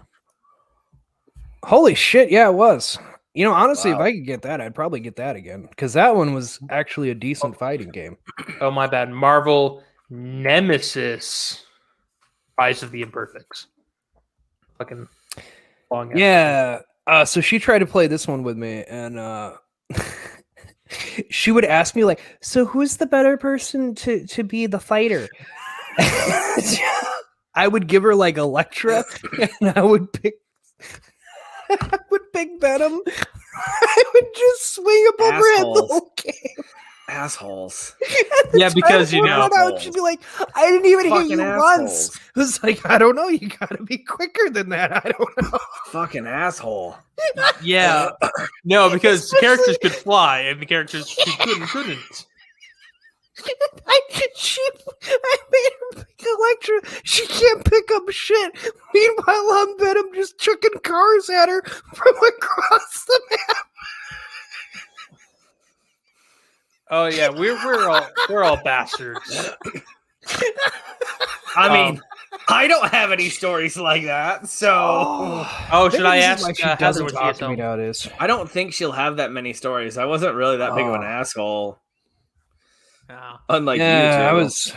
Holy shit! Yeah, it was. Honestly, Wow. if I could get that, I'd probably get that again because that one was actually a decent fighting game. Oh my bad. Marvel Nemesis. Rise of the Imperfects. Fucking long. Yeah, So she tried to play this one with me, and she would ask me like, "So who's the better person to be the fighter?" I would give her like Electra, and I would pick Venom. I would just swing him over her head the whole game. Assholes. Yeah, because you know. She'd be like, "I didn't even hit Fucking you assholes. once." I was like, "I don't know. You gotta be quicker than that. I don't know." Fucking asshole. Yeah. No, because the characters could fly, and the characters couldn't. I made her pick Electra. She can't pick up shit. Meanwhile, I'm Venom just chucking cars at her from across the map. Oh yeah, we're all bastards. I mean, I don't have any stories like that, so should I ask? Like she Heather doesn't what she talk has to me nowadays. I don't think she'll have that many stories. I wasn't really that big of an asshole. No. Unlike you two. I was.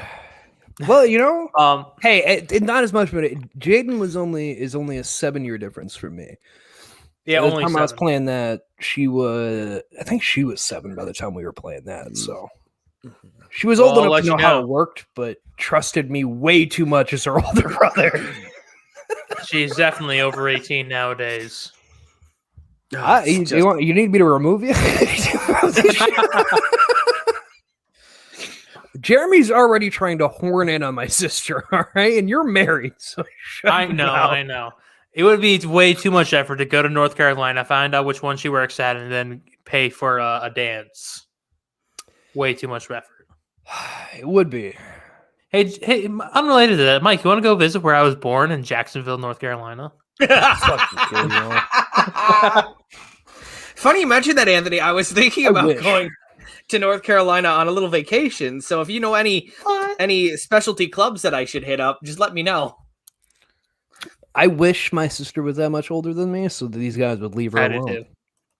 Well, you know, Hey, not as much, but Jaden is only a 7-year difference from me. yeah, By the only time I was 7. playing that, I think she was 7 by the time we were playing that. So she was old Well, I'll enough let to you know how know. it worked, but trusted me way too much as her older brother. She's definitely over 18 nowadays. You need me to remove you? Jeremy's already trying to horn in on my sister, all right? And you're married, so shut I your know, mouth. I know. It would be way too much effort to go to North Carolina, find out which one she works at, and then pay for a dance. Way too much effort. It would be. Hey, unrelated to that, Mike, you want to go visit where I was born in Jacksonville, North Carolina? Funny you mentioned that, Anthony. I was thinking about wish. going to North Carolina on a little vacation. So if you know any specialty clubs that I should hit up, just let me know. I wish my sister was that much older than me, so that these guys would leave her I do alone. too.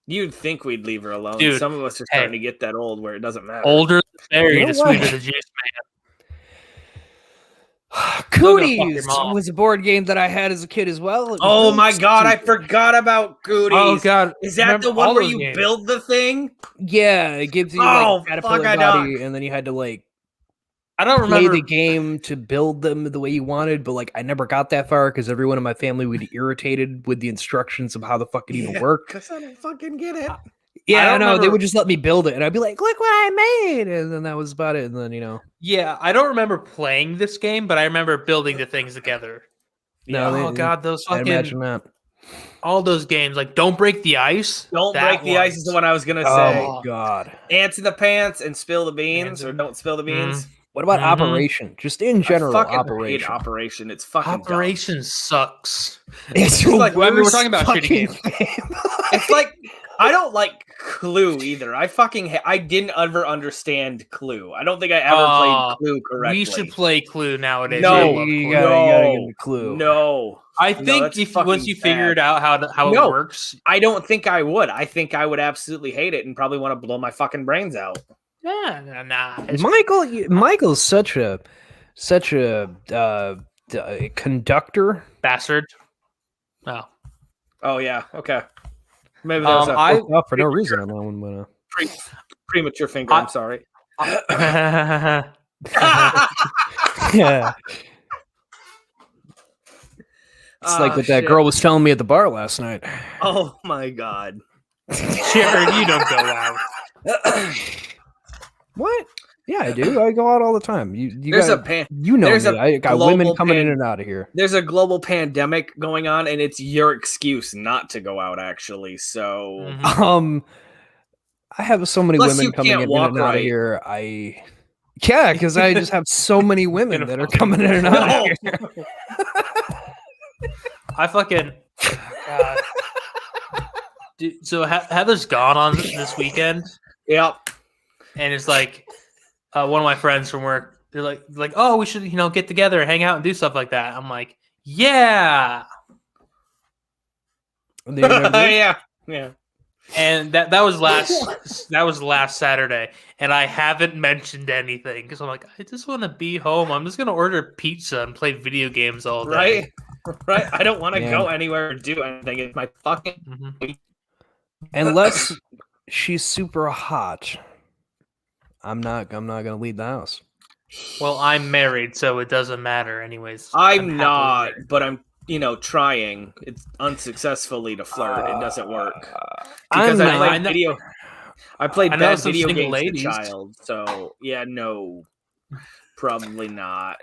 You'd think we'd leave her alone. Dude, Some of us are starting to get that old where it doesn't matter. Older the berry, You know the what? sweeter the juice, Cooties mom. was a board game that I had as a kid as well. It was Oh really my god, I stupid. forgot about Goodies. Oh god, Is that remember the one all where those you games. build the thing? Yeah, it gives you Oh, like caterpillar fuck, I body, and then you had to like I don't play remember. the game to build them the way you wanted, but like I never got that far because everyone in my family would get irritated with the instructions of how the fuck it even worked. Because I don't fucking get it. Yeah, I don't know. They remember- would just let me build it, and I'd be like, "Look what I made," and then that was about it. And then Yeah, I don't remember playing this game, but I remember building the things together. No, God, those I fucking imagine that. all those games like Don't Break the Ice. Don't That break the ice is the one I was gonna Oh say. my god! Ants in the pants and spill the beans, Ants or in- don't spill the beans. What about Mhm. Operation? Just in general, I fucking hate Operation. Operation. It's fucking dumb. Operation sucks. It's just like- I mean, we're worst talking about shitty fucking game. It's like I don't like Clue either. I didn't ever understand Clue. I don't think I ever played Clue correctly. We should play Clue nowadays. No, I love you Clue. gotta get the clue. No, I No, think that's if fucking once you figured bad. out how No. it works, I don't think I would. I think I would absolutely hate it and probably want to blow my fucking brains out. nah. Michael's such a conductor. Bastard. Oh, Oh yeah, okay. Maybe that was a I Off for no reason on that one, but premature finger. I'm sorry. yeah. It's like what that girl was telling me at the bar last night. Oh my god. Jared, you don't go out. What? Yeah, I do. I go out all the time. You There's got, a pan- you know there's me. a I got women global coming in pan- and out of here. There's a global pandemic going on, and it's your excuse not to go out. Actually, so Mhm. I have so many Plus, women you coming can't in walk and out of right. here. Yeah, because I just have so many women that are coming in and out of here. I fucking. Dude, so Heather's gone on this weekend, Yep. and it's like one of my friends from work. They're like, oh, we should get together and hang out and do stuff like that. I'm like, yeah. And they never do? Yeah. And that was last Saturday, and I haven't mentioned anything because I'm like, I just want to be home. I'm just gonna order pizza and play video games all day. Right. I don't want to go anywhere or do anything. It's my fucking. Mm-hmm. Unless she's super hot, I'm not gonna leave the house. Well, I'm married, so it doesn't matter, anyways. I'm not, but I'm trying. It's unsuccessfully to flirt. It doesn't work because I played bad video games as a child. So yeah, no, probably not.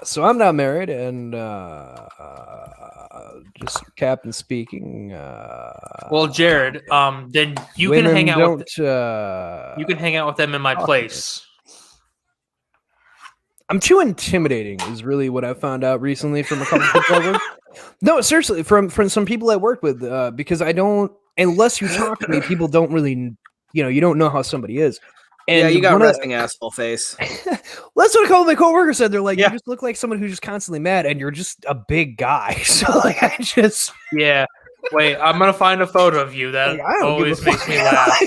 So I'm not married, and just Captain speaking. Well, Jared, then you can hang out with you can hang out with them in my place. I'm too intimidating is really what I found out recently from a couple people. No, seriously, from some people I work with, because I don't, unless you talk to me, people don't really, you don't know how somebody is. And yeah, you got resting asshole face. That's what a couple of my coworkers said. They're like, you just look like someone who's just constantly mad, and you're just a big guy. So like, I just Wait, I'm gonna find a photo of you that always makes me laugh.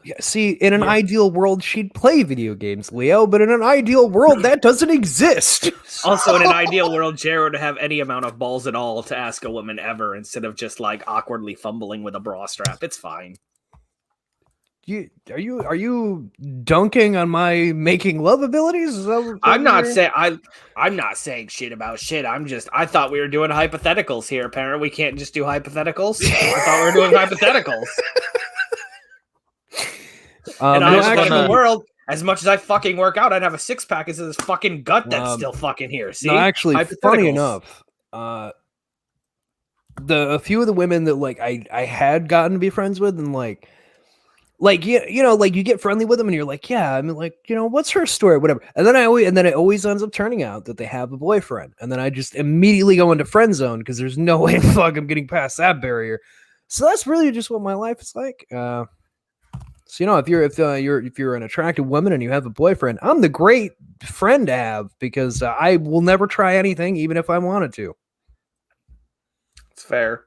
Yeah, see, in an ideal world, she'd play video games, Leo, but in an ideal world, that doesn't exist. Also, in an ideal world, Jared would have any amount of balls at all to ask a woman ever instead of just like awkwardly fumbling with a bra strap. It's fine. Are you dunking on my making love abilities? I'm not saying shit about shit. I thought we were doing hypotheticals here. Apparently, we can't just do hypotheticals. I thought we were doing hypotheticals. And in the world, as much as I fucking work out, I'd have a six pack as this fucking gut that's still fucking here. See, no, actually, funny enough, a few of the women that like I had gotten to be friends with, and like you get friendly with them, and you're like, yeah, I mean, like, what's her story, whatever, and then it always ends up turning out that they have a boyfriend, and then I just immediately go into friend zone because there's no way the fuck I'm getting past that barrier. So that's really just what my life is like. So if you're an attractive woman and you have a boyfriend, I'm the great friend to have because I will never try anything, even if I wanted to. It's fair.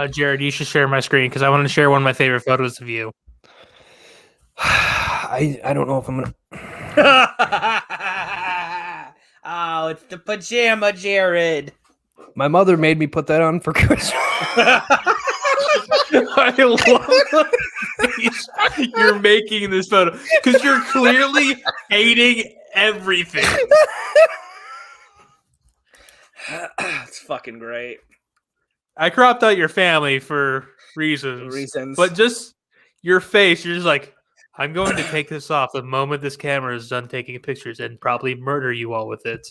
Jared, you should share my screen because I want to share one of my favorite photos of you. I don't know if I'm gonna. Oh, it's the pajama, Jared. My mother made me put that on for Christmas. I love you're making this photo because you're clearly hating everything. It's fucking great. I cropped out your family for reasons, but just your face. You're just like, I'm going to take this off the moment this camera is done taking pictures and probably murder you all with it.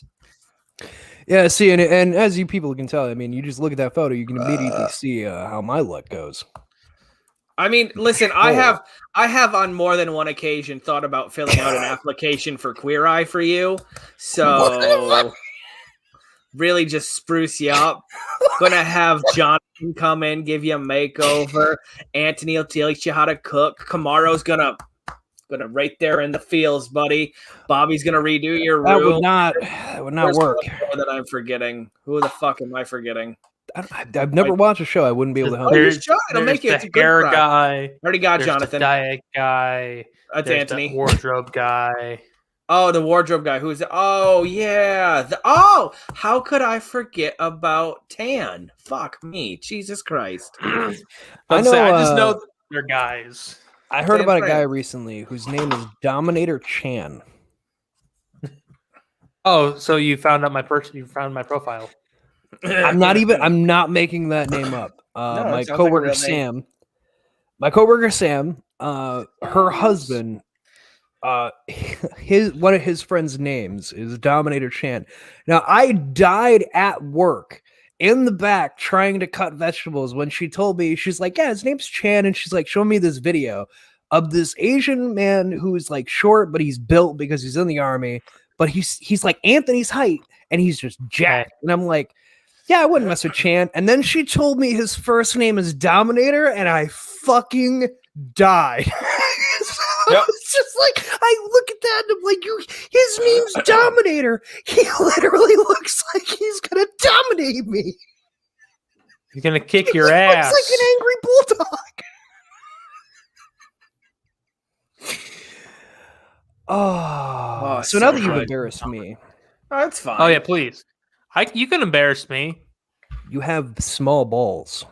Yeah, see, and as you people can tell, I mean, you just look at that photo, you can immediately see how my look goes. I mean, listen, I have on more than one occasion thought about filling out an application for Queer Eye for you. So really just spruce you up. Gonna have Jonathan come in, give you a makeover. Anthony will teach you how to cook. Kamaro's gonna right there in the fields, buddy. Bobby's gonna redo your room. That would not work. That I'm forgetting. Who the fuck am I forgetting? I've never watched a show. I wouldn't be able to help. There's the hair guy. I already got Jonathan. The diet guy. That's Anthony. The wardrobe guy. Oh, the wardrobe guy. Who's? Oh yeah. How could I forget about Tan? Fuck me, Jesus Christ. I just know they're guys. I heard about a guy recently whose name is Dominator Chan. Oh, so you found out my person? You found my profile. I'm not making that name up. My coworker Sam. Her husband. One of his friends' names is Dominator Chan. Now, I died at work in the back trying to cut vegetables when she told me, she's like, yeah, his name's Chan, and she's like, show me this video of this Asian man who's like short, but he's built because he's in the army, but he's like Anthony's height, and he's just jacked. And I'm like, yeah, I wouldn't mess with Chan. And then she told me his first name is Dominator, and I fucking died. It's just like I look at that and I'm like, his name's Dominator. He literally looks like he's gonna dominate me. He's gonna kick your He ass. looks like an angry bulldog. Oh, so now that you've embarrassed me, Oh, that's fine. Oh yeah, please. You can embarrass me. you have small balls.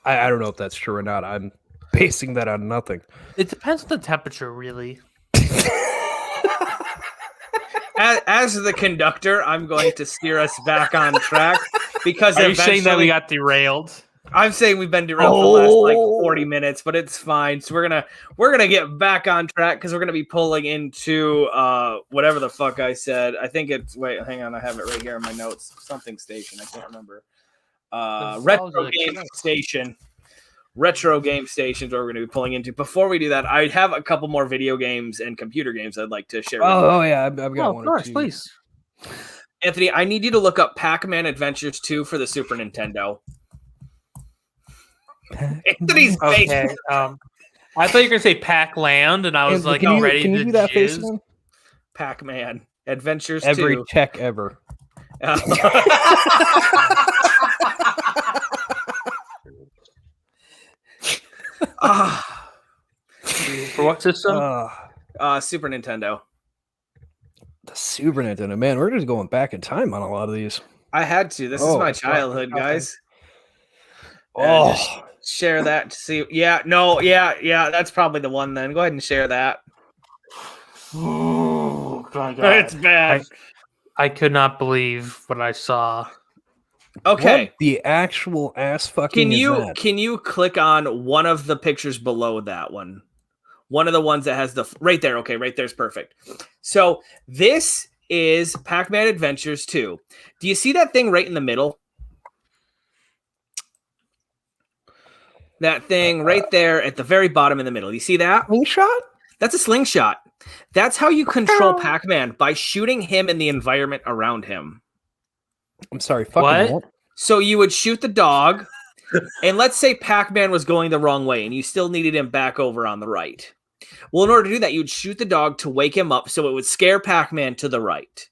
I don't know if that's true or not. I'm basing that on nothing. It depends on the temperature, really. As the conductor, I'm going to steer us back on track because Are you saying that we eventually- got derailed? I'm saying we've been derailed for the last like 40 minutes, but it's fine. So we're gonna get back on track because we're gonna be pulling into whatever the fuck I said. I think it's hang on, I have it right here in my notes. Something station, I can't remember. Retro game station. Retro game stations where we're gonna be pulling into. Before we do that, I have a couple more video games and computer games I'd like to share. Oh yeah, I've got one. Of course, please. Anthony, I need you to look up Pac-Man Adventures 2 for the Super Nintendo. Anthony's face. Okay. I thought you were gonna say Pac-Land, and I was like, can you, ready can to you do that face jizz. again? Pac-Man Adventures Every 2. check ever. For what system? Super Nintendo. The Super Nintendo, man. We're just going back in time on a lot of these. I had to. This is my childhood, guys. Oh, Share that to see. Yeah, no, yeah. That's probably the one. Then go ahead and share that. Oh, God. It's bad. I could not believe what I saw. Okay. what the actual ass fucking Can you click on one of the pictures below that one? One of the ones that has the right there. Okay, right there's perfect. So this is Pac-Man Adventures 2. Do you see that thing right in the middle? That thing right there at the very bottom in the middle. You see that? slingshot? That's a slingshot. That's how you control Pac-Man, by shooting him in the environment around him. I'm sorry, fucking What? So you would shoot the dog, and let's say Pac-Man was going the wrong way, and you still needed him back over on the right. Well, in order to do that, you'd shoot the dog to wake him up, so it would scare Pac-Man to the right.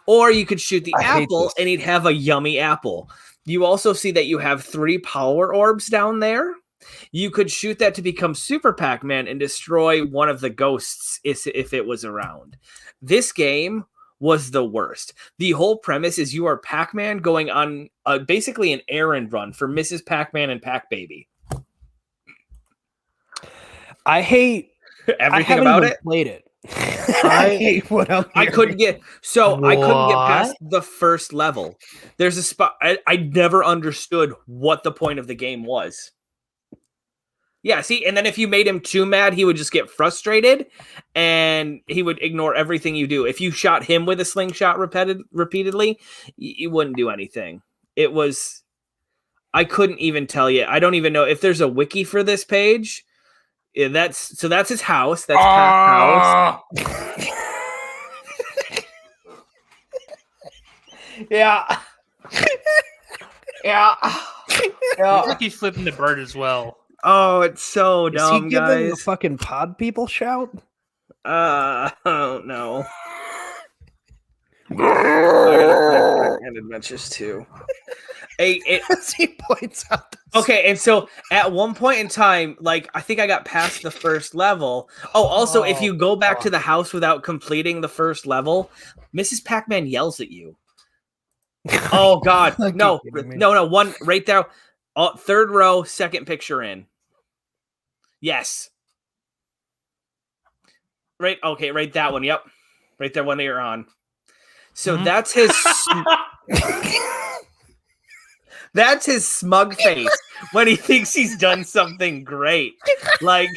Or you could shoot the apple, and he'd have a yummy apple. You also see that you have 3 power orbs down there. You could shoot that to become Super Pac-Man and destroy one of the ghosts if it was around. This game was the worst. The whole premise is you are Pac-Man going on basically an errand run for Mrs. Pac-Man and Pac-Baby. I hate everything about it. Played it. I hate what I couldn't get past the first level. There's a spot I never understood what the point of the game was. Yeah, see, and then if you made him too mad, he would just get frustrated and he would ignore everything you do. If you shot him with a slingshot repeatedly, you wouldn't do anything. It was, I couldn't even tell you. I don't even know if there's a wiki for this page. Yeah, that's his house. That's Pac's house. Yeah. Yeah. I think he's flipping the bird as well. Oh, it's so dumb, Is he giving the guys. fucking pod people shout? Oh no. And Adventures 2. As he points out. Okay, and so at one point in time, like I think I got past the first level. Oh, also, if you go back to the house without completing the first level, Mrs. Pac-Man yells at you. Oh God, no, one right there. Third row, second picture in. Yes. Right. Okay. Right. That one. Yep. Right there. One that you're on. So that's his. That's his smug face when he thinks he's done something great. Like,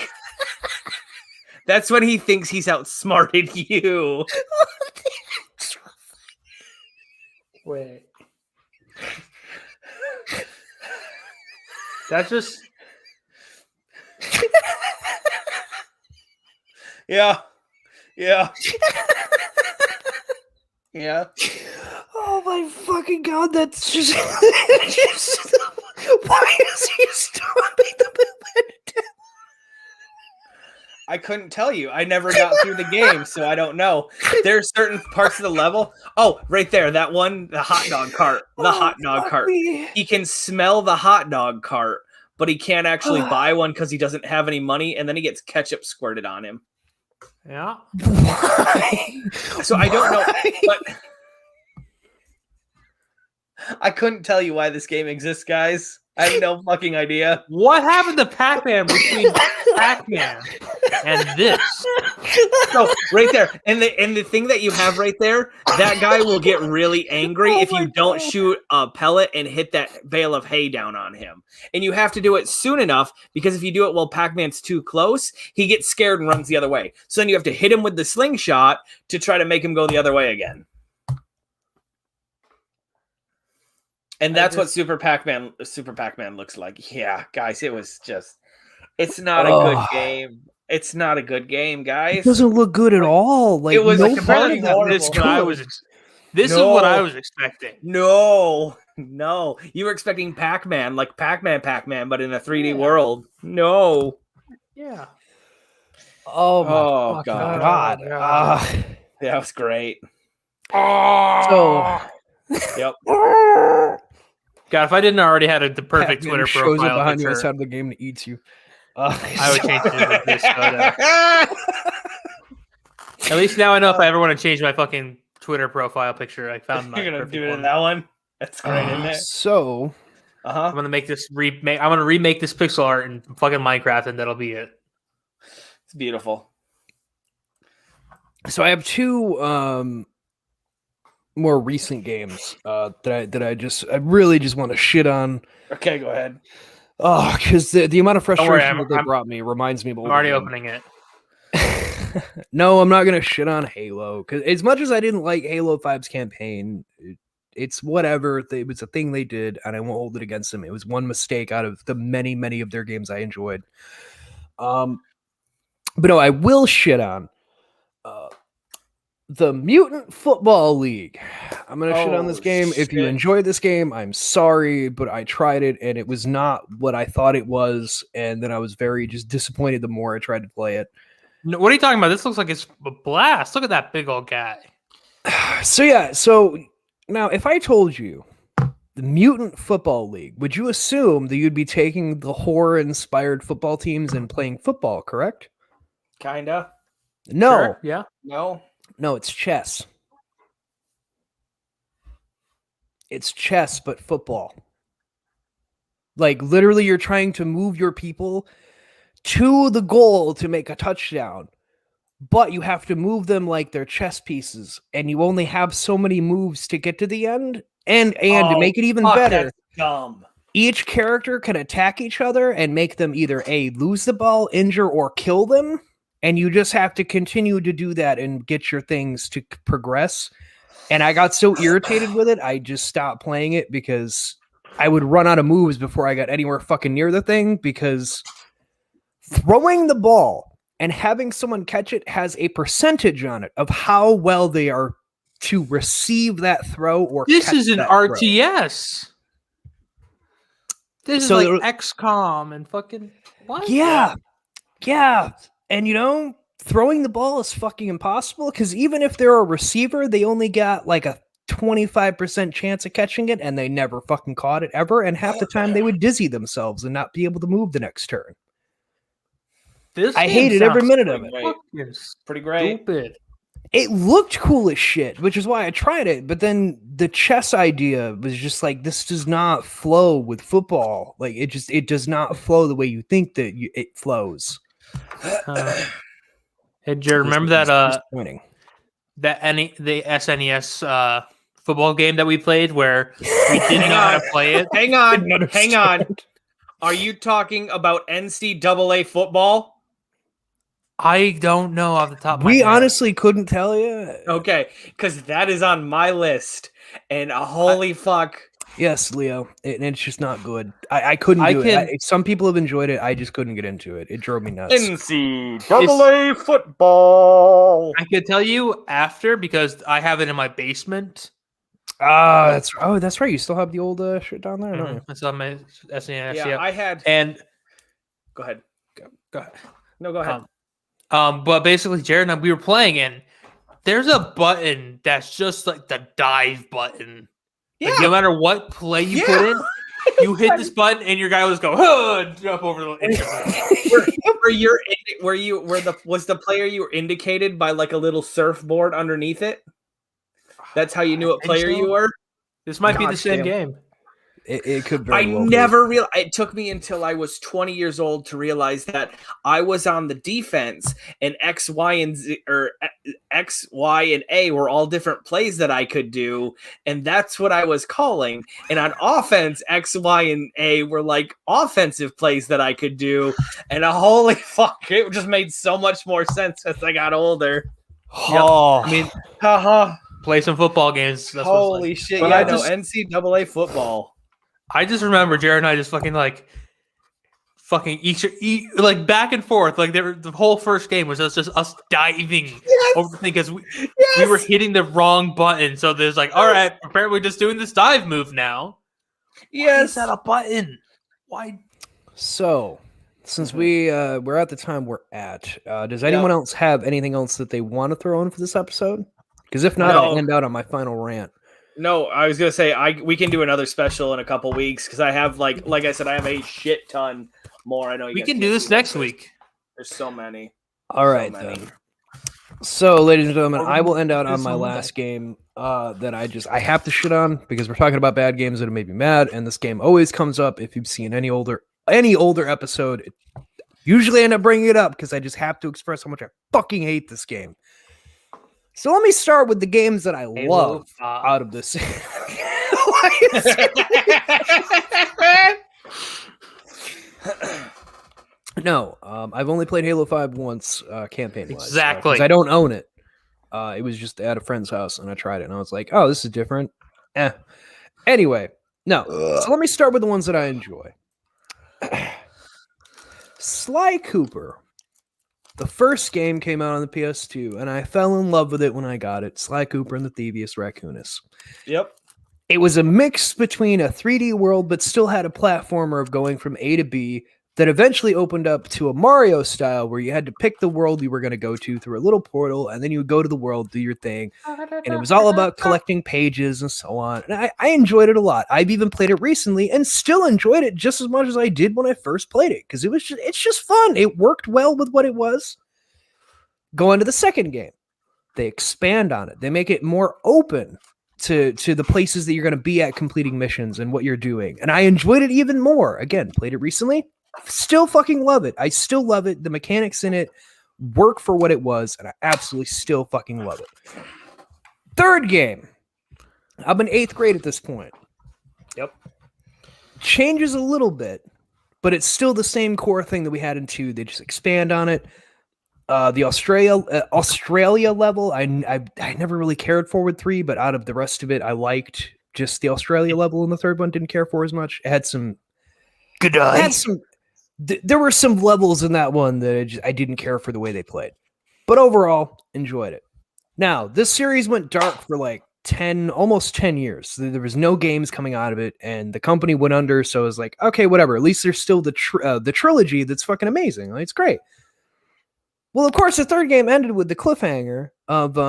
that's when he thinks he's outsmarted you. Wait. That's just. Yeah. Yeah. Yeah. Oh my fucking God, that's just, why is he stopping the movement? I couldn't tell you. I never got through the game, so I don't know. There's certain parts of the level. Oh, right there, that one, the hot dog cart. The hot dog cart. He can smell the hot dog cart, but he can't actually buy one because he doesn't have any money, and then he gets ketchup squirted on him. Yeah. Why? So I don't know, but I couldn't tell you why this game exists, guys. I have no fucking idea. What happened to Pac-Man between Pac-Man and this? So right there, and the thing that you have right there, that guy will get really angry if you don't shoot a pellet and hit that bale of hay down on him. And you have to do it soon enough, because if you do it while Pac-Man's too close, he gets scared and runs the other way. So then you have to hit him with the slingshot to try to make him go the other way again. And that's what Super Pac-Man looks like. Yeah, guys, it's not a good game. It's not a good game, guys. It doesn't look good at all. Like, it was no compared to This is what I was expecting. No. You were expecting Pac-Man, like Pac-Man, but in a 3D world. No. Yeah. Oh my God. That was great. So, yep. God, if I didn't already have the perfect Pac-Man Twitter shows profile up behind you picture, outside of the game and eats you. I would change it to this photo. At least now I know if I ever want to change my fucking Twitter profile picture, I found my You're gonna perfect do it one. in that one. That's great, isn't it? So, I'm gonna make this remake. I'm gonna remake this pixel art in fucking Minecraft, and that'll be it. It's beautiful. So I have two more recent games that I really just want to shit on. Okay, go ahead. Oh, because the amount of frustration worry, that they brought me reminds me of. I'm already opening it. No, I'm not gonna shit on Halo, because as much as I didn't like Halo 5's campaign, it's whatever. It was a thing they did, and I won't hold it against them. It was one mistake out of the many of their games I enjoyed. But no, I will shit on the Mutant Football League. I'm gonna shit on this game. If you enjoyed this game, I'm sorry, but I tried it and it was not what I thought it was, and then I was very just disappointed the more I tried to play it. No, what are you talking about? This looks like it's a blast. Look at that big old guy. So now if I told you the Mutant Football League, would you assume that you'd be taking the horror-inspired football teams and playing football, correct? Kinda. No. Sure, yeah. No, it's chess. It's chess, but football. Like, literally, you're trying to move your people to the goal to make a touchdown, but you have to move them like they're chess pieces, and you only have so many moves to get to the end. And to make it even better, that's dumb. Each character can attack each other and make them either lose the ball, injure, or kill them. And you just have to continue to do that and get your things to progress. And I got so irritated with it, I just stopped playing it because I would run out of moves before I got anywhere fucking near the thing, because throwing the ball and having someone catch it has a percentage on it of how well they are to receive that throw or this catch is an that RTS. Throw. This is like XCOM and fucking what? Yeah. And throwing the ball is fucking impossible, because even if they're a receiver, they only got like a 25% chance of catching it, and they never fucking caught it ever. And half the time they would dizzy themselves and not be able to move the next turn. I hated every minute of it. It's pretty great. Stupid. It looked cool as shit, which is why I tried it. But then the chess idea was just like, this does not flow with football. Like, it does not flow the way you think that it flows. Hey, do you remember the SNES football game that we played where we didn't know how to play it? Hang on. Are you talking about NCAA football? I don't know off the top of my head. We honestly couldn't tell you. Okay, because that is on my list, and holy fuck. Yes, Leo, it's just not good. I couldn't do it. Some people have enjoyed it. I just couldn't get into it. It drove me nuts. NCAA football. I could tell you after, because I have it in my basement. That's right. You still have the old shit down there, don't you? It's on my SNES. Yeah, I had. And go ahead. go ahead. No, go ahead. But basically, Jared and I, we were playing, and there's a button that's just like the dive button. Like, no matter what play you put in, you hit this button, and your guy will just go, and jump over the was the player you were indicated by like a little surfboard underneath it? That's how you knew what player you were? This might be the same game. It could I very well never realized. It took me until I was 20 years old to realize that I was on the defense, and X, Y, and Z, or X, Y, and A were all different plays that I could do, and that's what I was calling. And on offense, X, Y, and A were like offensive plays that I could do. And holy fuck, it just made so much more sense as I got older. Oh, I mean, Haha. play some football games. That's Holy shit! But Yeah, I no, NCAA football. I just remember Jared and I just fucking each like back and forth. Like the whole first game was just us diving over the thing because we were hitting the wrong button. So there's like, all right, apparently we're just doing this dive move now. Why is that a button? Why? So, since we're at the time we're at, does anyone else have anything else that they want to throw in for this episode? Because if not, I'll end out on my final rant. No, I was gonna say we can do another special in a couple weeks because I have like I said, I have a shit ton more. I know you we guys can do this next week. There's so many. All right, then. So, ladies and gentlemen, I will end out on my last game that I have to shit on because we're talking about bad games that have made me mad, and this game always comes up if you've seen any older episode. Usually, I end up bringing it up because I just have to express how much I fucking hate this game. So let me start with the games that I love out of this. No, I've only played Halo 5 once, campaign-wise. Exactly. 'Cause I don't own it. It was just at a friend's house, and I tried it, and I was like, oh, this is different. Anyway, no. So let me start with the ones that I enjoy. Sly Cooper. The first game came out on the PS2, and I fell in love with it when I got it. Sly Cooper and the Thievius Raccoonus. Yep. It was a mix between a 3D world, but still had a platformer of going from A to B that eventually opened up to a Mario style where you had to pick the world you were going to go to through a little portal, and then you would go to the world, do your thing. And it was all about collecting pages and so on. And I enjoyed it a lot. I've even played it recently and still enjoyed it just as much as I did when I first played it because it's just fun. It worked well with what it was. Go into the second game. They expand on it. They make it more open to the places that you're going to be at completing missions and what you're doing. And I enjoyed it even more. Again, played it recently. Still fucking love it. I still love it. The mechanics in it work for what it was, and I absolutely still fucking love it. Third game. I'm in 8th grade at this point. Yep. Changes a little bit, but it's still the same core thing that we had in 2. They just expand on it. The Australia level, I never really cared for with 3, but out of the rest of it, I liked just the Australia level, and the third one didn't care for as much. It had some... Good eye. There were some levels in that one that I didn't care for the way they played. But overall, enjoyed it. Now, this series went dark for like almost 10 years. There was no games coming out of it, and the company went under, so it was like, okay, whatever. At least there's still the trilogy that's fucking amazing. Like, it's great. Well, of course, the third game ended with the cliffhanger of,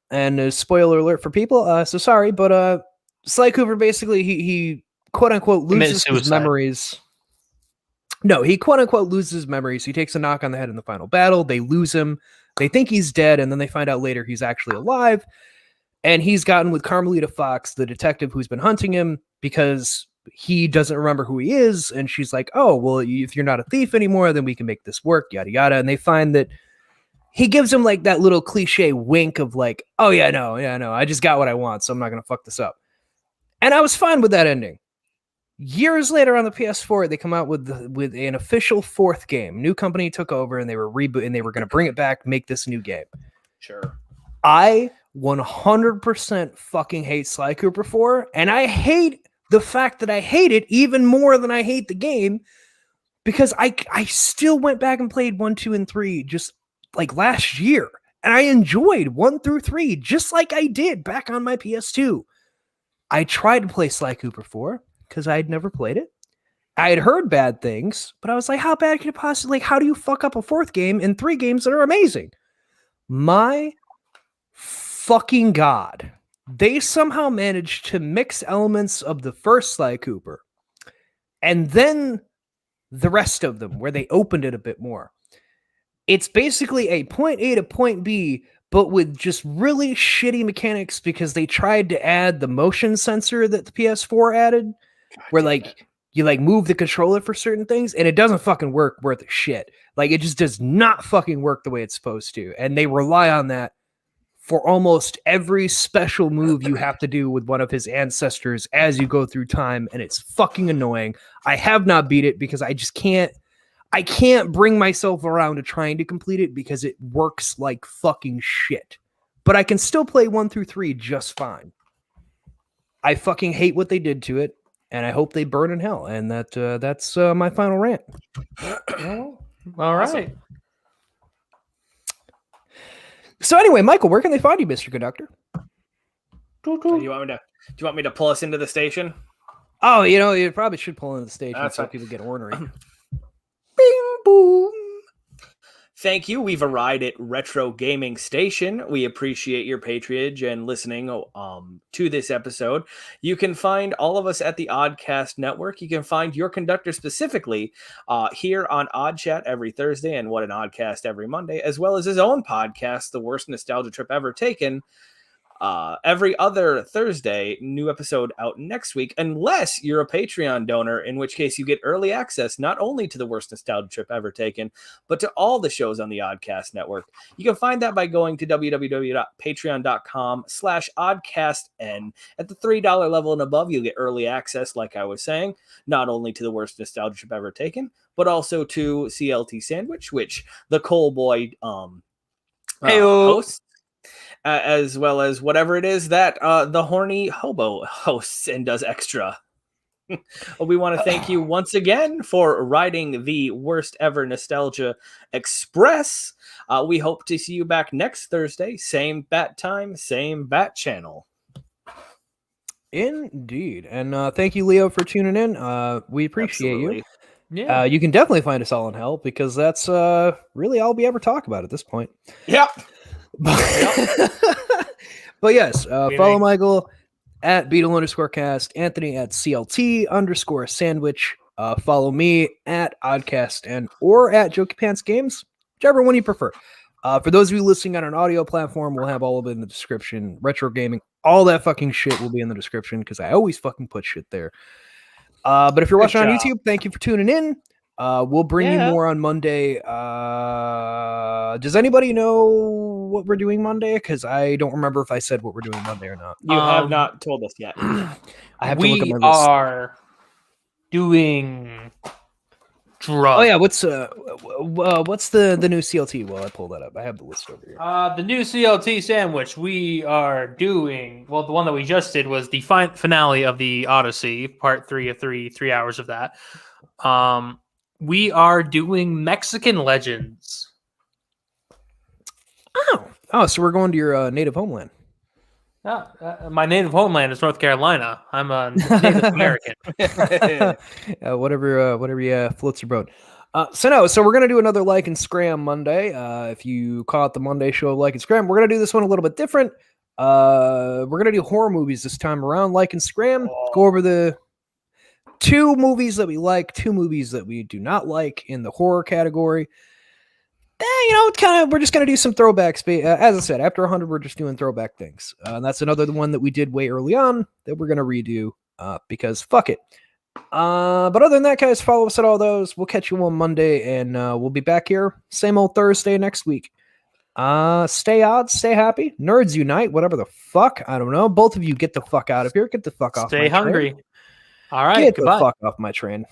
and a spoiler alert for people, so sorry, but Sly Cooper basically, he quote-unquote loses his memories. No, he quote-unquote loses his memories. He takes a knock on the head in the final battle. They lose him. They think he's dead, and then they find out later he's actually alive. And he's gotten with Carmelita Fox, the detective who's been hunting him, because he doesn't remember who he is. And she's like, oh, well, if you're not a thief anymore, then we can make this work, yada, yada. And they find that he gives him like that little cliche wink of like, oh, yeah, no, I just got what I want, so I'm not going to fuck this up. And I was fine with that ending. Years later on the PS4, they come out with an official 4th game. New company took over, and they were rebooting, and they were going to bring it back, make this new game. Sure. I 100% fucking hate Sly Cooper 4, and I hate the fact that I hate it even more than I hate the game, because I still went back and played 1, 2, and 3 just like last year, and I enjoyed 1 through 3 just like I did back on my PS2. I tried to play Sly Cooper 4 because I had never played it, I had heard bad things, but I was like, how bad could it possibly, how do you fuck up a fourth game in 3 games that are amazing? My fucking God. They somehow managed to mix elements of the first Sly Cooper and then the rest of them, where they opened it a bit more. It's basically a point A to point B, but with just really shitty mechanics because they tried to add the motion sensor that the PS4 added, where like you like move the controller for certain things, and it doesn't fucking work worth a shit. Like it just does not fucking work the way it's supposed to, and they rely on that for almost every special move you have to do with one of his ancestors as you go through time, and it's fucking annoying. I have not beat it because I just can't bring myself around to trying to complete it because it works like fucking shit. But I can still play 1 through 3 just fine. I fucking hate what they did to it, and I hope they burn in hell. And that's my final rant. All right. So anyway, Mikeal, where can they find you, Mr. Conductor? Do you want me to pull us into the station? Oh, you probably should pull into the station so fine. people get ornery. Bing boom. Thank you. We've arrived at Retro Gaming Station. We appreciate your patronage and listening to this episode. You can find all of us at the Oddcast Network. You can find your conductor specifically here on Oddchat every Thursday and What an Oddcast every Monday, as well as his own podcast, The Worst Nostalgia Trip Ever Taken. Every other Thursday, new episode out next week, unless you're a Patreon donor, in which case you get early access not only to the worst nostalgia trip ever taken, but to all the shows on the Oddcast Network. You can find that by going to www.patreon.com/oddcastn. At the $3 level and above, you'll get early access, like I was saying, not only to the worst nostalgia trip ever taken, but also to CLT Sandwich, which the Cole Boy hosts. As well as whatever it is that the horny hobo hosts and does extra. We want to thank you once again for riding the worst ever nostalgia express. We hope to see you back next Thursday. Same bat time, same bat channel. Indeed. And thank you, Leo, for tuning in. We appreciate you. Yeah. You can definitely find us all in hell because that's really all we ever talk about at this point. Yep. But yes, follow Mikeal at Beetle_cast, Anthony at CLT_sandwich. Follow me at Oddcast or at Jokey Pants Games, whichever one you prefer. For those of you listening on an audio platform, we'll have all of it in the description. Retro gaming, all that fucking shit will be in the description because I always fucking put shit there. But if you're watching on YouTube, thank you for tuning in. We'll bring you more on Monday. Does anybody know what we're doing Monday? Because I don't remember if I said what we're doing Monday or not. You have not told us yet. I have to we look at my list. are doing drugs. Oh yeah, what's the new CLT? Well, I pulled that up. I have the list over here. The new CLT sandwich we are doing. Well, the one that we just did was the finale of the Odyssey, part 3 of 3 hours of that. We are doing Mexican Legends. Oh, so we're going to your native homeland. My native homeland is North Carolina. I'm a Native American. Whatever floats your boat. So we're gonna do another Like and Scram Monday. If you caught the Monday show of Like and Scram, we're gonna do this one a little bit different. We're gonna do horror movies this time around. Like and Scram, go over the 2 movies that we like, 2 movies that we do not like in the horror category. It's we're just going to do some throwbacks. As I said, after 100, we're just doing throwback things. That's another one that we did way early on that we're going to redo because fuck it. But other than that, guys, follow us at all those. We'll catch you on Monday, and we'll be back here same old Thursday next week. Stay odd, stay happy. Nerds unite, whatever the fuck. I don't know. Both of you get the fuck out of here. Get the fuck off my train. Stay hungry. All right, Get goodbye. the fuck off my train.